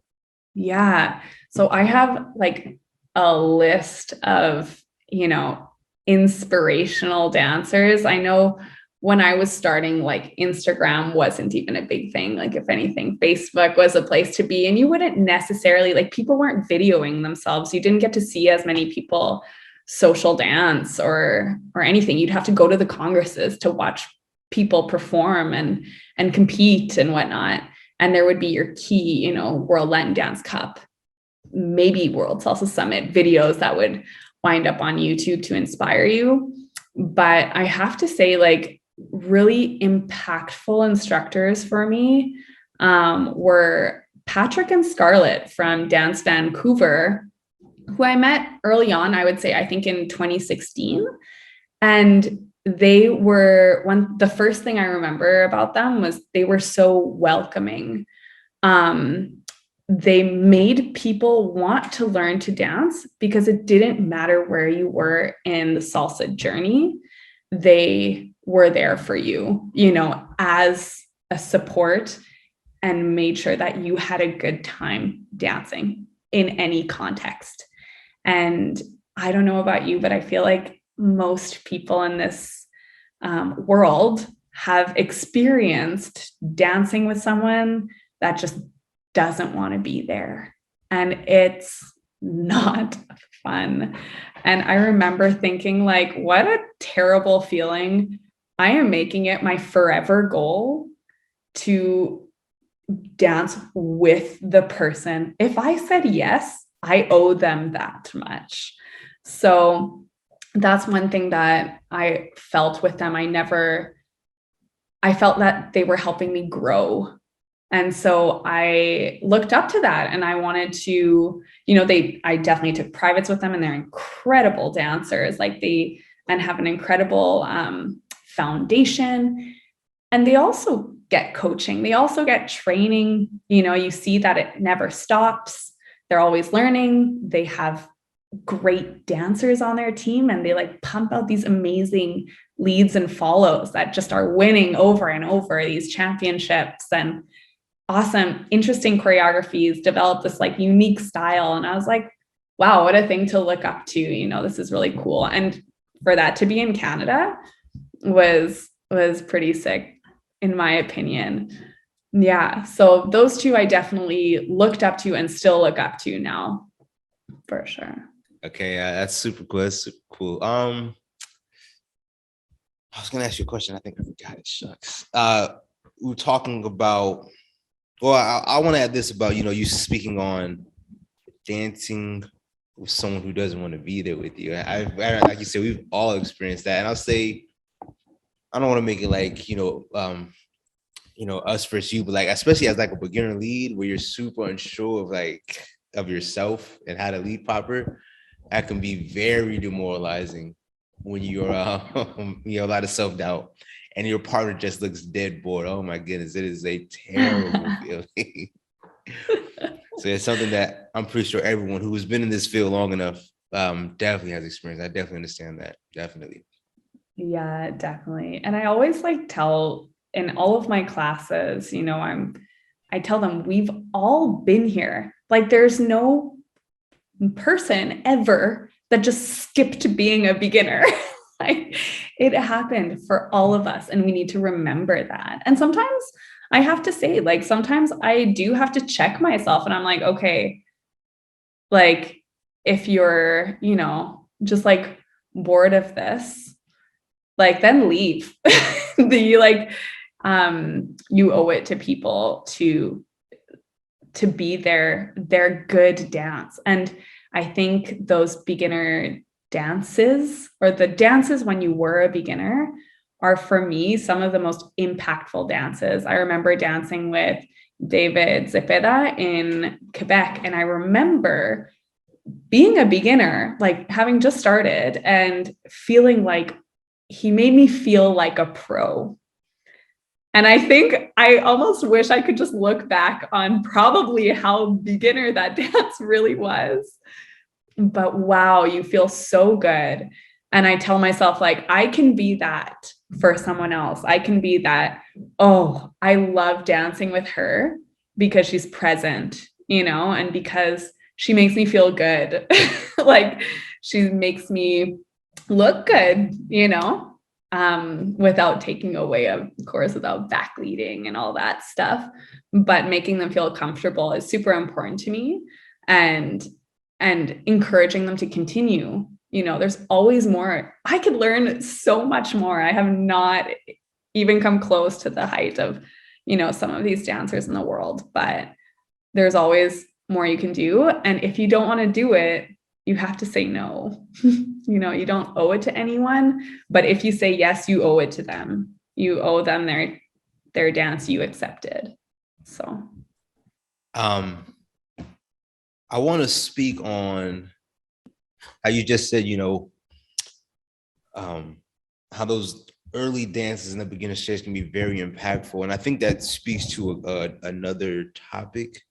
Yeah. So I have like a list of, you know, inspirational dancers. I know when I was starting, like Instagram wasn't even a big thing. Like if anything, Facebook was a place to be, and you wouldn't necessarily, like people weren't videoing themselves. You didn't get to see as many people social dance or anything. You'd have to go to the congresses to watch people perform and compete and whatnot. And there would be your key, you know, World Latin Dance Cup, maybe World Salsa Summit videos that would wind up on YouTube to inspire you. But I have to say, like, really impactful instructors for me were Patrick and Scarlett from Dance Vancouver, who I met early on, I would say, I think in 2016. And they were the first thing I remember about them was they were so welcoming. they made people want to learn to dance because it didn't matter where you were in the salsa journey. They were there for you, as a support, and made sure that you had a good time dancing in any context. And I don't know about you, but I feel like most people in this world have experienced dancing with someone that just doesn't want to be there. And it's not fun. And I remember thinking, like, what a terrible feeling. I am making it my forever goal to dance with the person. If I said yes, I owe them that much. So that's one thing that I felt with them. I felt that they were helping me grow. And so I looked up to that, and I wanted to, I definitely took privates with them, and they're incredible dancers, and have an incredible foundation. And they also get coaching. They also get training. You see that it never stops. They're always learning. They have great dancers on their team, and they pump out these amazing leads and follows that just are winning over and over these championships, and awesome, interesting choreographies, develop this unique style. And I was like, wow, what a thing to look up to. This is really cool. And for that to be in Canada was pretty sick, in my opinion. Yeah. So those two I definitely looked up to and still look up to now, for sure. Okay, that's super cool. That's super cool. I was gonna ask you a question. I think I forgot it. Shucks. We were talking about. Well, I want to add this about you speaking on dancing with someone who doesn't want to be there with you. I like you said, we've all experienced that, and I'll say, I don't want to make it us versus you, but especially as a beginner lead where you're super unsure of yourself and how to lead proper, that can be very demoralizing when you're you have a lot of self-doubt and your partner just looks dead bored. Oh my goodness, it is a terrible feeling. So it's something that I'm pretty sure everyone who has been in this field long enough definitely has experienced. I definitely understand that. Definitely. Yeah, definitely. And I always tell in all of my classes, I tell them we've all been here. There's no person ever that just skipped being a beginner. It happened for all of us, and we need to remember that. And sometimes I have to say, sometimes I do have to check myself, and I'm like, okay, if you're, just bored of this, then leave. You owe it to people to be their good dance. And I think those beginner dances, or the dances when you were a beginner, are for me some of the most impactful dances. I remember dancing with David Zepeda in Quebec, and I remember being a beginner, having just started, and feeling he made me feel like a pro. And I think I almost wish I could just look back on probably how beginner that dance really was. But wow, you feel so good. And I tell myself, I can be that for someone else. I can be that, oh, I love dancing with her because she's present, and because she makes me feel good. She makes me look good, without taking away, of course, without backleading and all that stuff. But making them feel comfortable is super important to me. And encouraging them to continue. There's always more. I could learn so much more. I have not even come close to the height of, some of these dancers in the world, but there's always more you can do. And if you don't want to do it, you have to say no. You don't owe it to anyone, but if you say yes, you owe it to them. You owe them their dance you accepted. So, I want to speak on how you just said, how those early dances in the beginner stage can be very impactful. And I think that speaks to another topic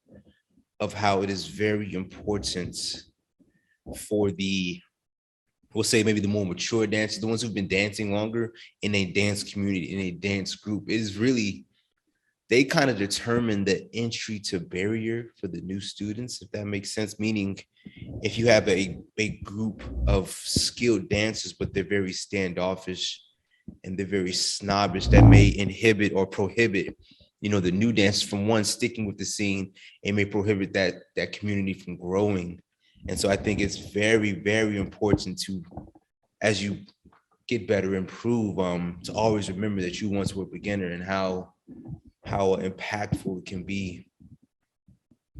of how it is very important for we'll say maybe the more mature dancers, the ones who've been dancing longer in a dance community, in a dance group, is really, they kind of determine the entry to barrier for the new students, if that makes sense. Meaning, if you have a group of skilled dancers, but they're very standoffish and they're very snobbish, that may inhibit or prohibit, the new dancers from one sticking with the scene, and may prohibit that community from growing. And so I think it's very, very important to, as you get better, improve, to always remember that you once were a beginner, and how impactful it can be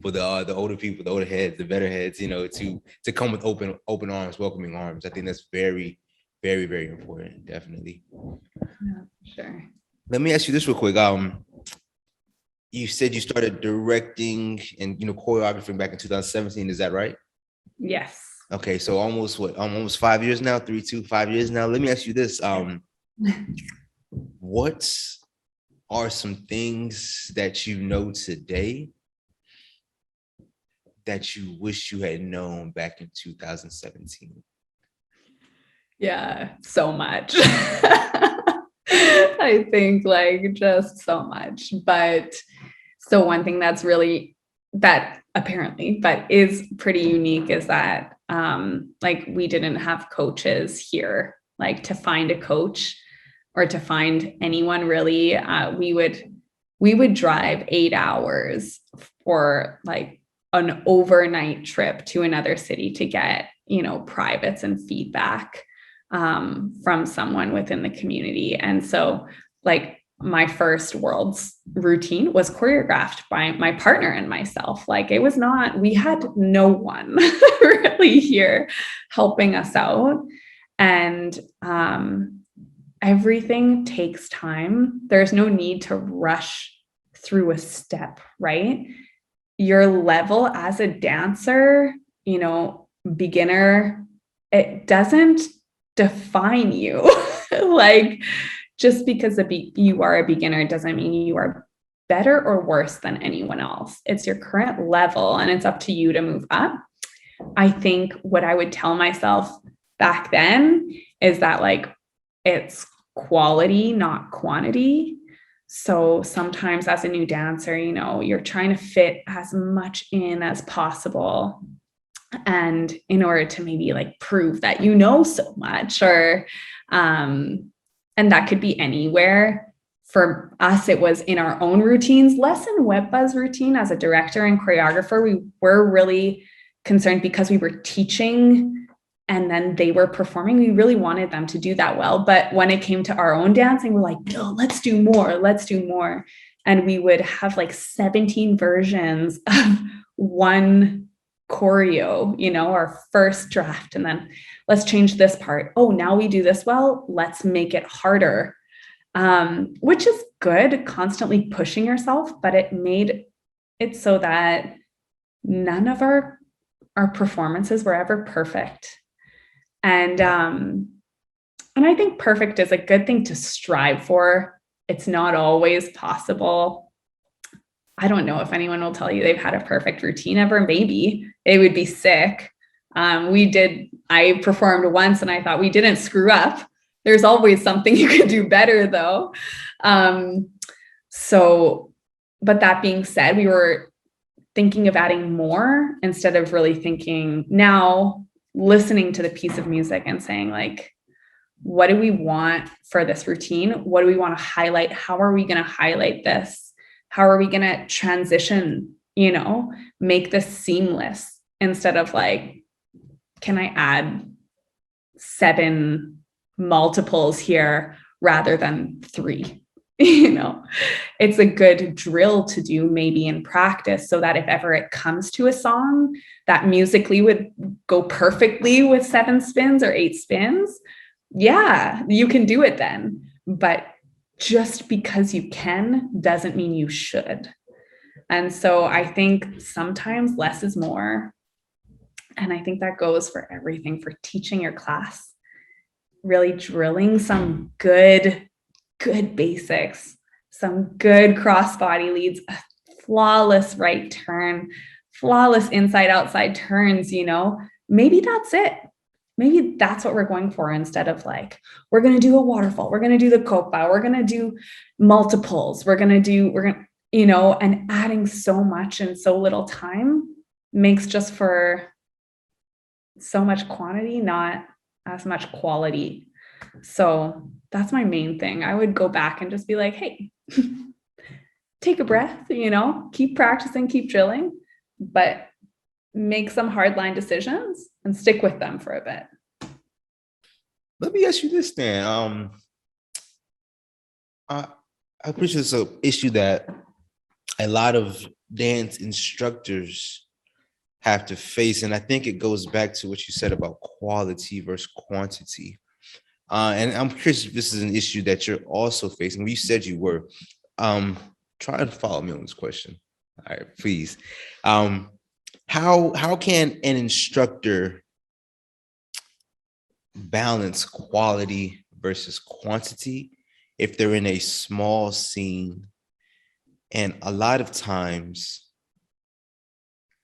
for the older people, the older heads, the better heads, to come with open arms, welcoming arms. I think that's very, very, very important. Definitely. Yeah, sure. Let me ask you this real quick. You said you started directing and choreographing back in 2017. Is that right? Yes. Okay, so almost 5 years now, 5 years now. Let me ask you this. What are some things that you know today that you wish you had known back in 2017? Yeah, so much. I think just so much. But so one thing that's really, that apparently, but is pretty unique, is that we didn't have coaches here, to find a coach or to find anyone really. We would drive 8 hours for an overnight trip to another city to get, privates and feedback from someone within the community. And so my first world's routine was choreographed by my partner and myself. It was not, we had no one really here helping us out. And everything takes time. There's no need to rush through a step, right? Your level as a dancer, beginner, it doesn't define you. Just because you are a beginner doesn't mean you are better or worse than anyone else. It's your current level, and it's up to you to move up. I think what I would tell myself back then is that it's quality, not quantity. So sometimes as a new dancer, you're trying to fit as much in as possible. And in order to maybe prove that so much, or and that could be anywhere. For us, it was in our own routines, less in GWEPA's routine. As a director and choreographer, we were really concerned because we were teaching and then they were performing. We really wanted them to do that well. But when it came to our own dancing, we're like, no, let's do more. And we would have 17 versions of one choreo, our first draft, and then let's change this part. Oh, now we do this well, let's make it harder. Which is good, constantly pushing yourself, but it made it so that none of our performances were ever perfect. And I think perfect is a good thing to strive for. It's not always possible. I don't know if anyone will tell you they've had a perfect routine ever. Maybe it would be sick. I performed once and I thought we didn't screw up. There's always something you could do better though. But that being said, we were thinking of adding more instead of really thinking, now listening to the piece of music and saying what do we want for this routine? What do we want to highlight? How are we going to highlight this? How are we going to transition, make this seamless, instead of can I add 7 multiples here rather than 3? It's a good drill to do maybe in practice, so that if ever it comes to a song that musically would go perfectly with 7 spins or 8 spins, yeah, you can do it then. But just because you can doesn't mean you should. And so I think sometimes less is more. And I think that goes for everything, for teaching your class, really drilling some good basics, some good crossbody leads, a flawless right turn, flawless inside outside turns, maybe that's it. Maybe that's what we're going for, instead of like, we're going to do a waterfall, we're going to do the copa, we're going to do multiples, and adding so much in so little time makes just for so much quantity, not as much quality. So that's my main thing. I would go back and just be like, hey, take a breath, keep practicing, keep drilling, but make some hardline decisions and stick with them for a bit. Let me ask you this then. I appreciate it's an issue that a lot of dance instructors have to face, and I think it goes back to what you said about quality versus quantity. And I'm curious if this is an issue that you're also facing. Well, you said you were. Try and follow me on this question. All right, please. How can an instructor balance quality versus quantity if they're in a small scene? And a lot of times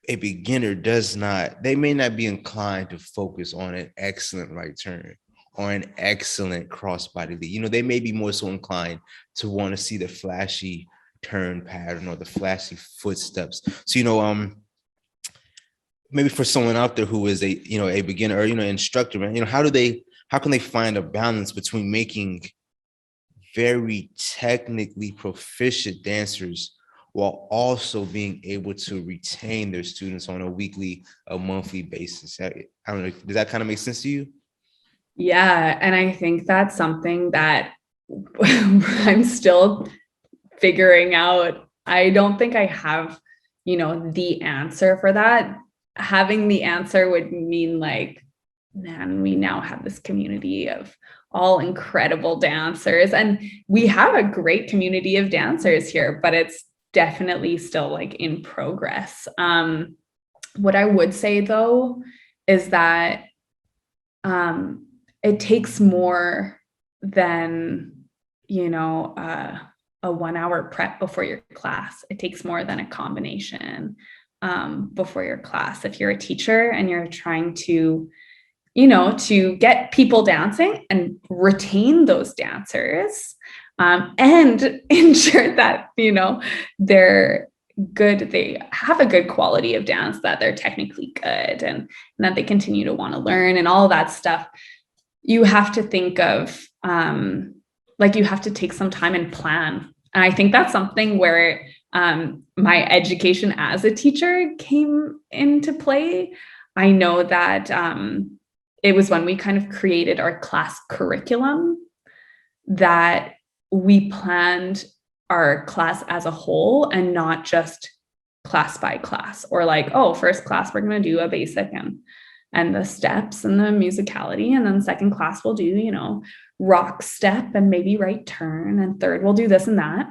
a beginner they may not be inclined to focus on an excellent right turn or an excellent crossbody lead. They may be more so inclined to want to see the flashy turn pattern or the flashy footsteps. So, maybe for someone out there who is a beginner or, instructor, man, how can they find a balance between making very technically proficient dancers while also being able to retain their students on a weekly, a monthly basis? I don't know. Does that kind of make sense to you? Yeah. And I think that's something that I'm still figuring out. I don't think I have, the answer for that. Having the answer would mean like, man, we now have this community of all incredible dancers, and we have a great community of dancers here, but it's definitely still like in progress. What I would say though is that it takes more than, a 1 hour prep before your class. It takes more than a combination before your class. If you're a teacher and you're trying to, to get people dancing and retain those dancers, and ensure that, they're good, they have a good quality of dance, that they're technically good, and that they continue to want to learn and all that stuff, you have to think of, you have to take some time and plan. And I think that's something where my education as a teacher came into play. I know that it was when we kind of created our class curriculum that we planned our class as a whole and not just class by class, or like, oh, first class, we're going to do a basic and the steps and the musicality. And then second class, we'll do, rock step and maybe right turn. And third, we'll do this and that.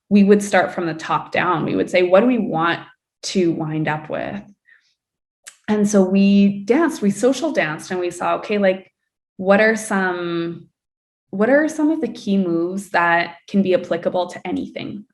We would start from the top down. We would say, what do we want to wind up with? And so we social danced, and we saw, okay, like, what are some of the key moves that can be applicable to anything?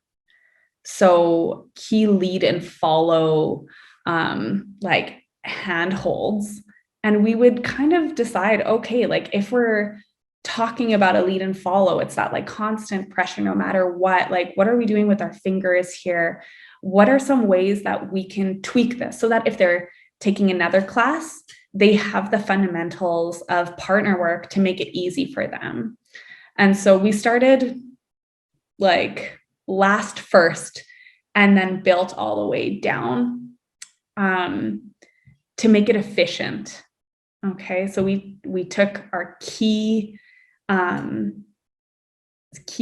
So key lead and follow, like handholds. And we would kind of decide, okay, like if we're talking about a lead and follow, it's that like constant pressure no matter what. Like, what are we doing with our fingers here? What are some ways that we can tweak this so that if they're taking another class, they have the fundamentals of partner work to make it easy for them? And so we started like last first, and then built all the way down to make it efficient. Okay, so we took our key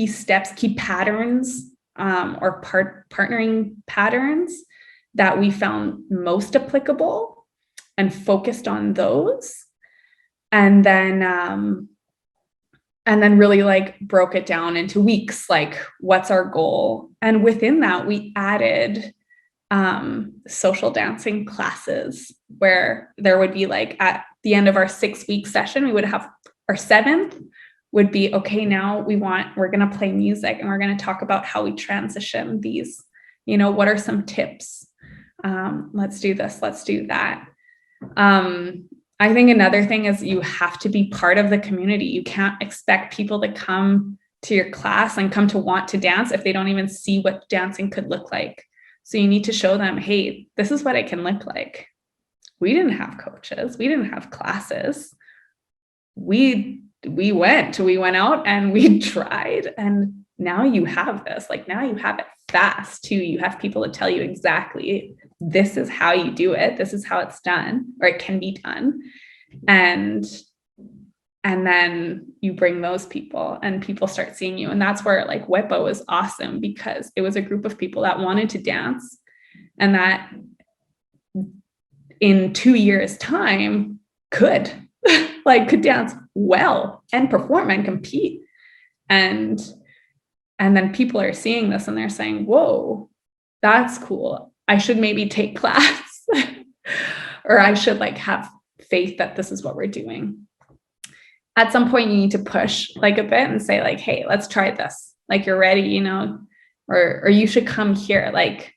steps, key patterns, or partnering patterns that we found most applicable, and focused on those, and then really like broke it down into weeks, like what's our goal. And within that, we added social dancing classes, where there would be like at the end of our 6-week session, we would have our 7th would be, okay, now we're going to play music, and we're going to talk about how we transition these, what are some tips? Let's do this. Let's do that. I think another thing is you have to be part of the community. You can't expect people to come to your class and come to want to dance if they don't even see what dancing could look like. So you need to show them, hey, this is what it can look like. We didn't have coaches. We didn't have classes. We went out and we tried, and now you have this. Like, now you have it fast too. You have people to tell you exactly, this is how you do it. This is how it's done, or it can be done. And then you bring those people and people start seeing you. And that's where like GWEPA was awesome, because it was a group of people that wanted to dance, and that in 2 years' time could dance well and perform and compete. And then people are seeing this and they're saying, whoa, that's cool. I should maybe take class or I should like have faith that this is what we're doing. At some point you need to push like a bit and say like, hey, let's try this. Like, you're ready, you know, or you should come here. Like,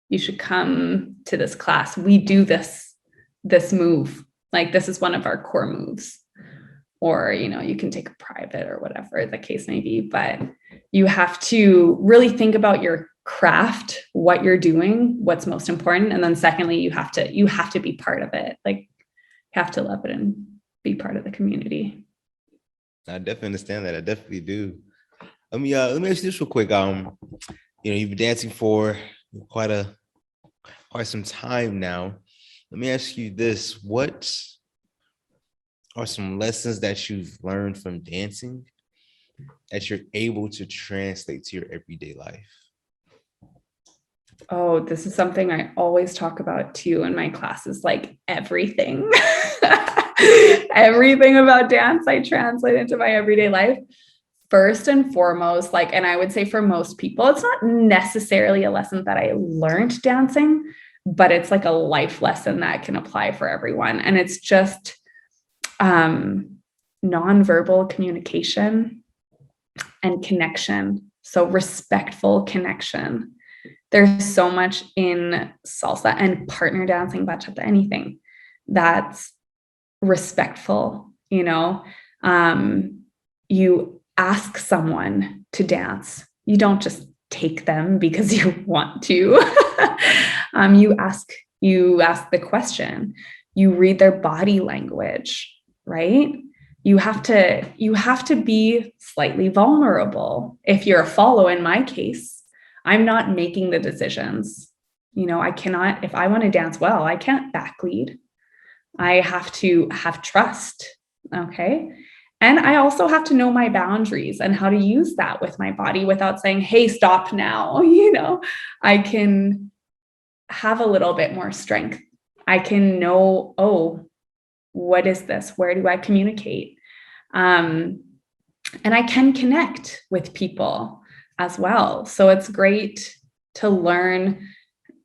you should come to this class. We do this move. Like, this is one of our core moves. Or, you know, you can take a private or whatever the case may be, but you have to really think about your craft, what you're doing, what's most important. And then secondly, you have to be part of it. Like, you have to love it and be part of the community. I definitely understand that. I definitely do. Let me ask you this real quick. You've been dancing for quite some time now. Let me ask you this: what are some lessons that you've learned from dancing that you're able to translate to your everyday life? Oh, this is something I always talk about too in my classes, like everything. Everything about dance I translate into my everyday life. First and foremost, like, and I would say for most people, it's not necessarily a lesson that I learned dancing, but it's like a life lesson that can apply for everyone. And it's just nonverbal communication and connection. So respectful connection. There's so much in salsa and partner dancing, bachata, anything that's respectful. You know, you ask someone to dance. You don't just take them because you want to. You ask the question. You read their body language, right? You have to be slightly vulnerable. If you're a follow, in my case, I'm not making the decisions. You know, I cannot, if I want to dance well, I can't back lead. I have to have trust. Okay. And I also have to know my boundaries and how to use that with my body without saying, hey, stop now. You know, I can have a little bit more strength. I can know, oh, what is this? Where do I communicate? And I can connect with people as well. So it's great to learn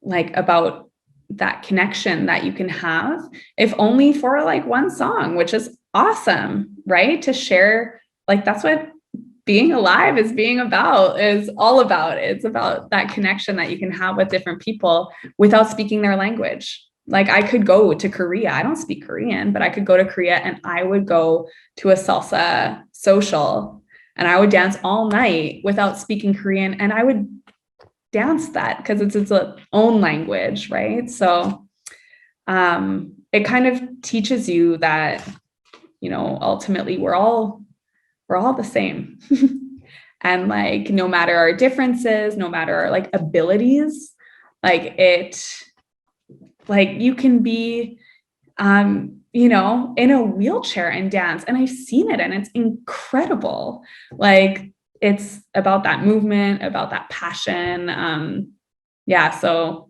like about that connection that you can have, if only for like one song, which is awesome, right? To share, like, that's what being alive is all about. It's about that connection that you can have with different people without speaking their language. Like, I could go to Korea. I don't speak Korean, but I could go to Korea and I would go to a salsa social and I would dance all night without speaking Korean. And I would dance that because it's its own language, right? So it kind of teaches you that, you know, ultimately we're all the same. And like, no matter our differences, no matter our like abilities, like you can be, you know, in a wheelchair and dance. And I've seen it and it's incredible. Like, it's about that movement, about that passion. So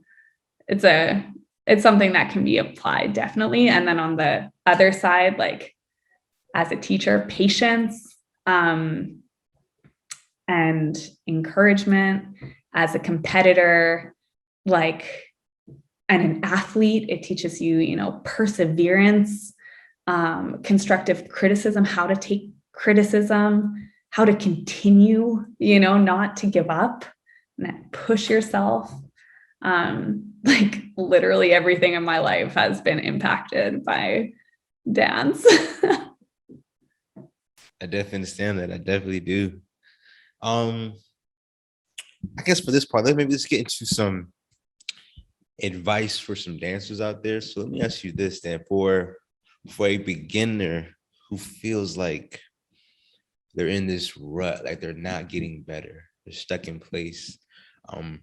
it's something that can be applied, definitely. And then on the other side, like, as a teacher, patience, and encouragement. As a competitor, like, and an athlete, it teaches you, you know, perseverance, constructive criticism, how to take criticism, how to continue, you know, not to give up, and push yourself. Like literally everything in my life has been impacted by dance. I definitely understand that. I definitely do. I guess for this part, let's get into some advice for some dancers out there. So let me ask you this then, for a beginner who feels like they're in this rut, like they're not getting better, they're stuck in place. Um,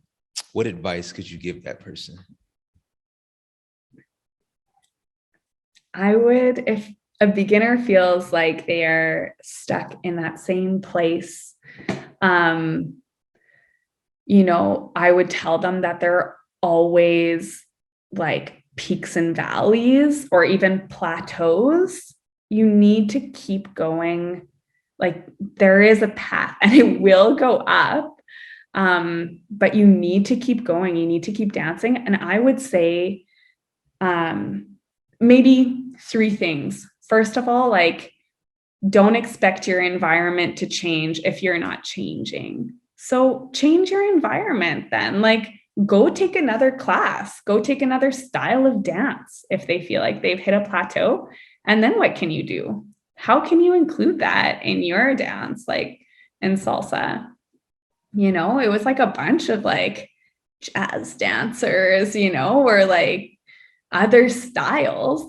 what advice could you give that person? I would, if a beginner feels like they are stuck in that same place, I would tell them that there are always like peaks and valleys or even plateaus. You need to keep going. Like there is a path and it will go up. But you need to keep going. You need to keep dancing. And I would say, maybe 3 things. First of all, like, don't expect your environment to change if you're not changing. So change your environment then. Like, go take another class, go take another style of dance if they feel like they've hit a plateau. And then what can you do? How can you include that in your dance? Like in salsa, it was like a bunch of like jazz dancers, or like other styles.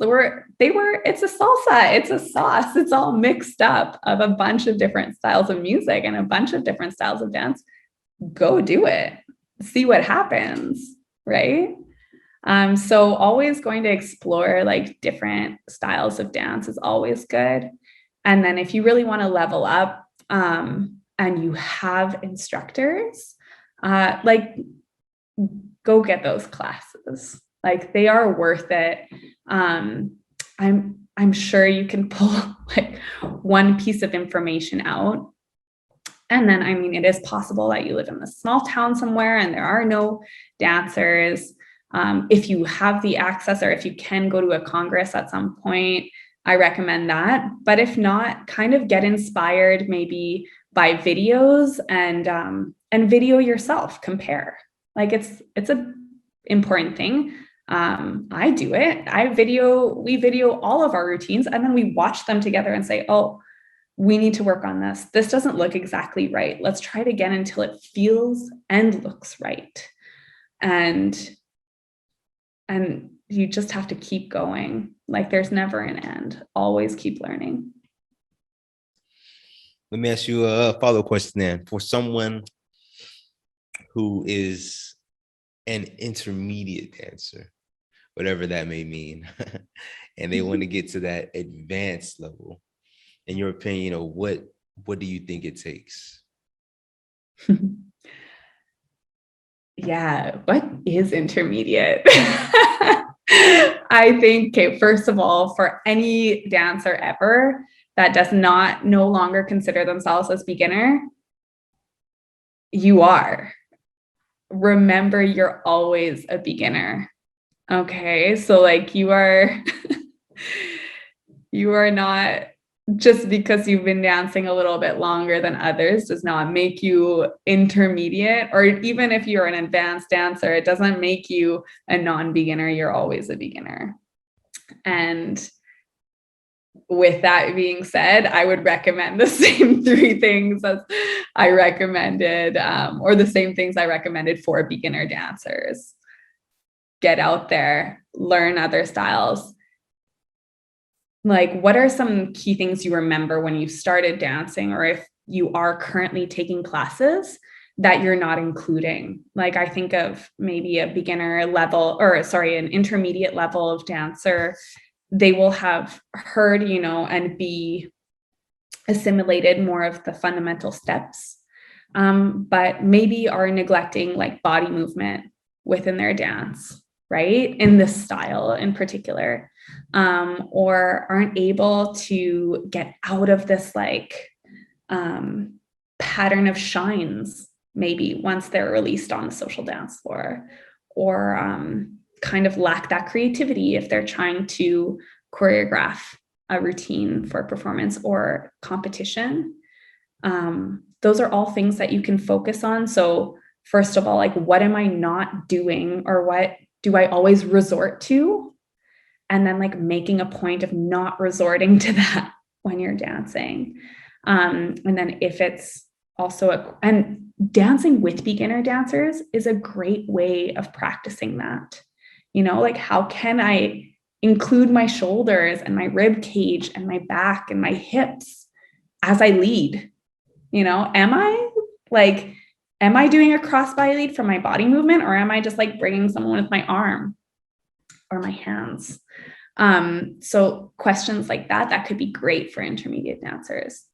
It's a salsa, it's a sauce, it's all mixed up of a bunch of different styles of music and a bunch of different styles of dance. Go do it, see what happens, right? So always going to explore like different styles of dance is always good. And then if you really want to level up, and you have instructors, like go get those classes. Like they are worth it. I'm sure you can pull like one piece of information out. And then, I mean, it is possible that you live in a small town somewhere and there are no dancers. If you have the access or if you can go to a congress at some point, I recommend that. But if not, kind of get inspired maybe by videos and video yourself, compare. Like it's a important thing. I do it. We video all of our routines and then we watch them together and say, oh, we need to work on this. This doesn't look exactly right. Let's try it again until it feels and looks right. And you just have to keep going. Like there's never an end. Always keep learning. Let me ask you a follow-up question then. For someone who is an intermediate dancer, whatever that may mean, and they want to get to that advanced level, in your opinion, what do you think it takes? Yeah, what is intermediate? I think, okay, first of all, for any dancer ever that does not no longer consider themselves as beginner, you are. Remember, you're always a beginner. Okay, so like you are not, just because you've been dancing a little bit longer than others does not make you intermediate, or even if you're an advanced dancer, it doesn't make you a non-beginner. You're always a beginner. And with that being said, I would recommend the same 3 things as I recommended, or the same things I recommended for beginner dancers. Get out there, learn other styles. Like, what are some key things you remember when you started dancing, or if you are currently taking classes that you're not including? Like, I think of maybe a beginner level, an intermediate level of dancer. They will have heard, and be assimilated more of the fundamental steps, but maybe are neglecting like body movement within their dance, right? In this style in particular, or aren't able to get out of this like pattern of shines, maybe once they're released on the social dance floor, or kind of lack that creativity if they're trying to choreograph a routine for performance or competition. Those are all things that you can focus on. So first of all, like, what am I not doing, or what do I always resort to? And then like making a point of not resorting to that when you're dancing. And then if it's also and dancing with beginner dancers is a great way of practicing that. Like, how can I include my shoulders and my rib cage and my back and my hips as I lead? Am I doing a cross body lead for my body movement, or am I just like bringing someone with my arm or my hands? So questions like that could be great for intermediate dancers.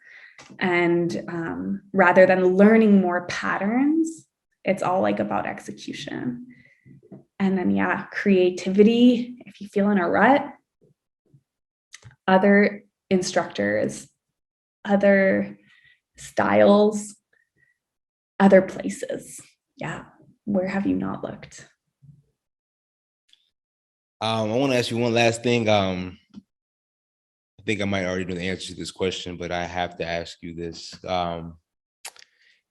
And rather than learning more patterns, it's all like about execution. And then, creativity. If you feel in a rut, other instructors, other styles, other places. Yeah. Where have you not looked? I want to ask you one last thing. I think I might already know the answer to this question, but I have to ask you this. Can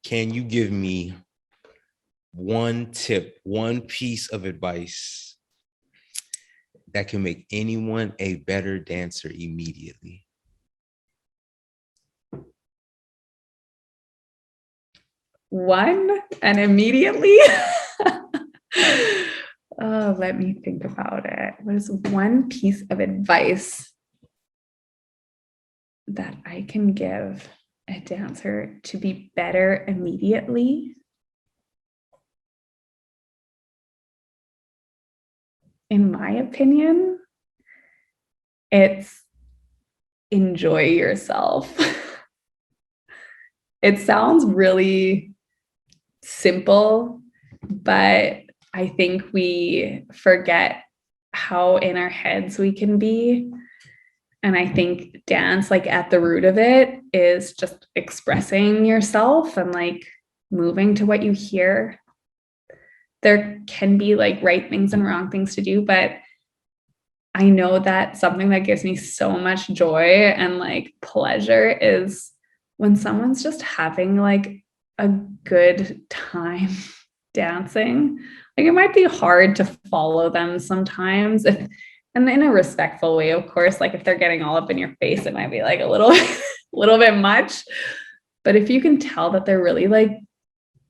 you give me one tip, one piece of advice that can make anyone a better dancer immediately? One and immediately? Oh, let me think about it. What is one piece of advice that I can give a dancer to be better immediately? In my opinion, it's enjoy yourself. It sounds really simple, but I think we forget how in our heads we can be. And I think dance, like at the root of it, is just expressing yourself and like moving to what you hear. There can be like right things and wrong things to do, but I know that something that gives me so much joy and like pleasure is when someone's just having like a good time dancing. Like, it might be hard to follow them sometimes, and in a respectful way, of course. Like, if they're getting all up in your face, it might be like a little bit much. But if you can tell that they're really like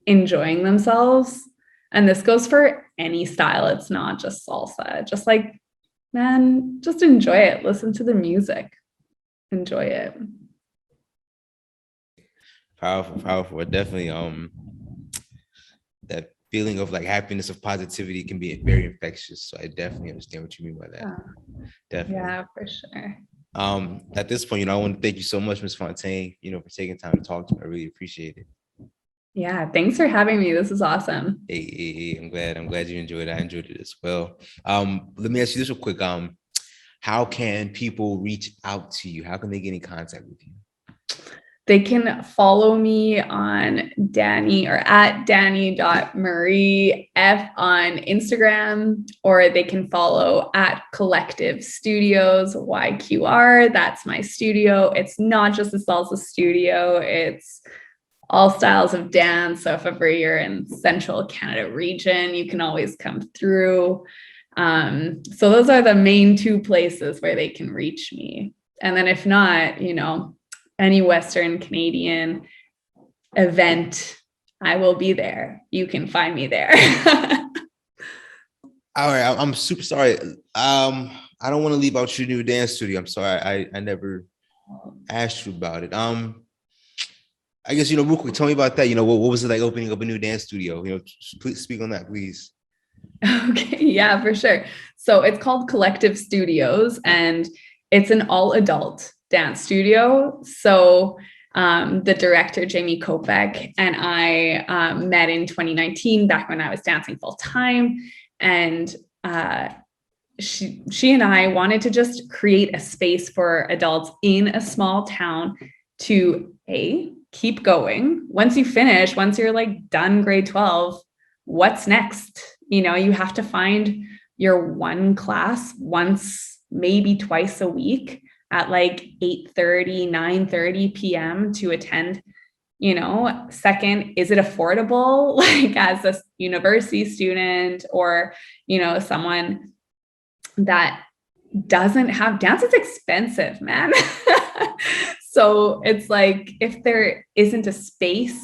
enjoying themselves, and this goes for any style, it's not just salsa, just like, man, just enjoy it. Listen to the music, enjoy it. Powerful. Definitely. That feeling of like happiness, of positivity can be very infectious. So I definitely understand what you mean by that. Definitely. Yeah, for sure. At this point, I want to thank you so much, Ms. Fontaine, for taking time to talk to me. I really appreciate it. Yeah, thanks for having me. This is awesome. Hey, I'm glad you enjoyed it. I enjoyed it as well. Let me ask you this real quick. How can people reach out to you? How can they get in contact with you? They can follow me on Danny, or at Danny.MarieF on Instagram, or they can follow at Collective Studios YQR. That's my studio. It's not just a salsa studio, it's all styles of dance. So if ever you're in Central Canada region, you can always come through. So those are the main two places where they can reach me. And then if not, any Western Canadian event, I will be there. You can find me there. All right, I'm super sorry. I don't want to leave out your new dance studio. I'm sorry, I never asked you about it. I guess real quick, tell me about that. What was it like opening up a new dance studio? Please speak on that, please. Okay, yeah, for sure. So it's called Collective Studios, and it's an all-adult dance studio. So the director, Jamie Kopek, and I met in 2019, back when I was dancing full time. And she and I wanted to just create a space for adults in a small town to keep going. Once you're like done grade 12, what's next? You have to find your one class once, maybe twice a week at like 8:30, 9:30 p.m. to attend You know, second, is it affordable? Like as a university student or, you know, someone that doesn't have dance is expensive, man. So it's like if there isn't a space,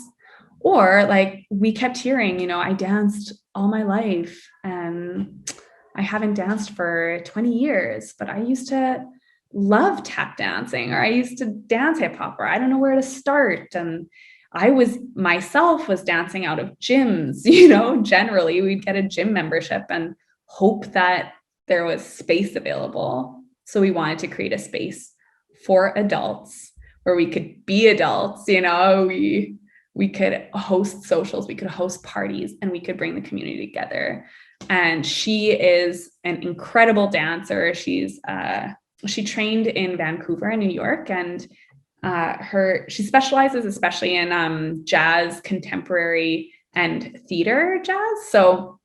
or like we kept hearing, you know, I danced all my life and I haven't danced for 20 years, but I used to love tap dancing, or I used to dance hip hop, or I don't know where to start. And I was myself was dancing out of gyms, you know, generally we'd get a gym membership and hope that there was space available. So we wanted to create a space for adults where we could be adults, you know, we could host socials, we could host parties, and we could bring the community together. And she is an incredible dancer. She trained in Vancouver and New York, and she specializes especially in jazz, contemporary, and theater jazz. So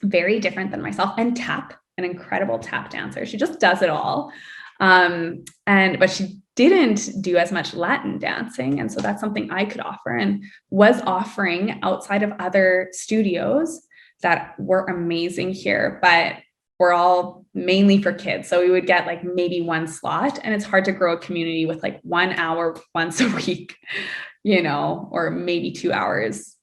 very different than myself, and tap, an incredible tap dancer. She just does it all. But she didn't do as much Latin dancing. And so that's something I could offer and was offering outside of other studios that were amazing here, but were all mainly for kids. So we would get like maybe one slot, and it's hard to grow a community with like 1 hour once a week, you know, or maybe 2 hours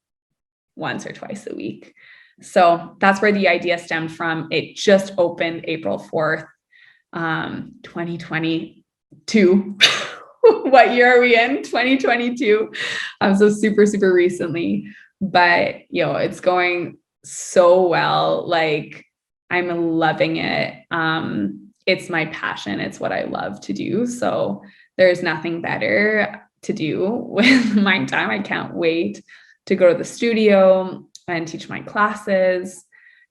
once or twice a week. So that's where the idea stemmed from. It just opened April 4th, 2022. What year are we in? 2022. So super, super recently, but you know, it's going so well. Like I'm loving it. It's my passion. It's what I love to do. So there's nothing better to do with my time. I can't wait to go to the studio and teach my classes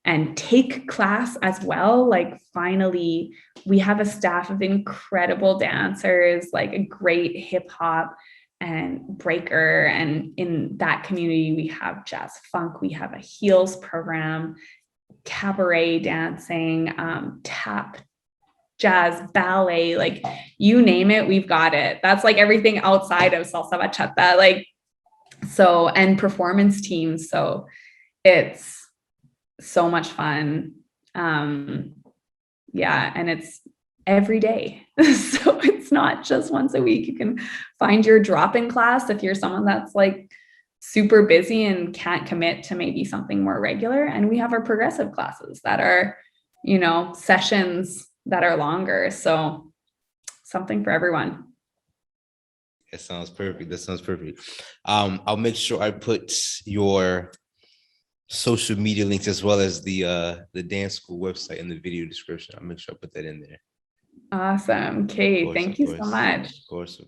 and take class as well. Like finally, we have a staff of incredible dancers, like a great hip hop and breaker. And in that community, we have jazz funk, we have a heels program, cabaret dancing, tap, jazz, ballet, like you name it, we've got it. That's like everything outside of salsa bachata, like, so, and performance teams. So it's so much fun. Yeah. And it's every day. So it's not just once a week. You can find your drop-in class if you're someone that's like super busy and can't commit to maybe something more regular. And we have our progressive classes that are, you know, sessions that are longer. So something for everyone. That sounds perfect. That sounds perfect. I'll make sure I put your social media links as well as the dance school website in the video description. I'll make sure I put that in there. Awesome. Okay. Thank you so much. Of course.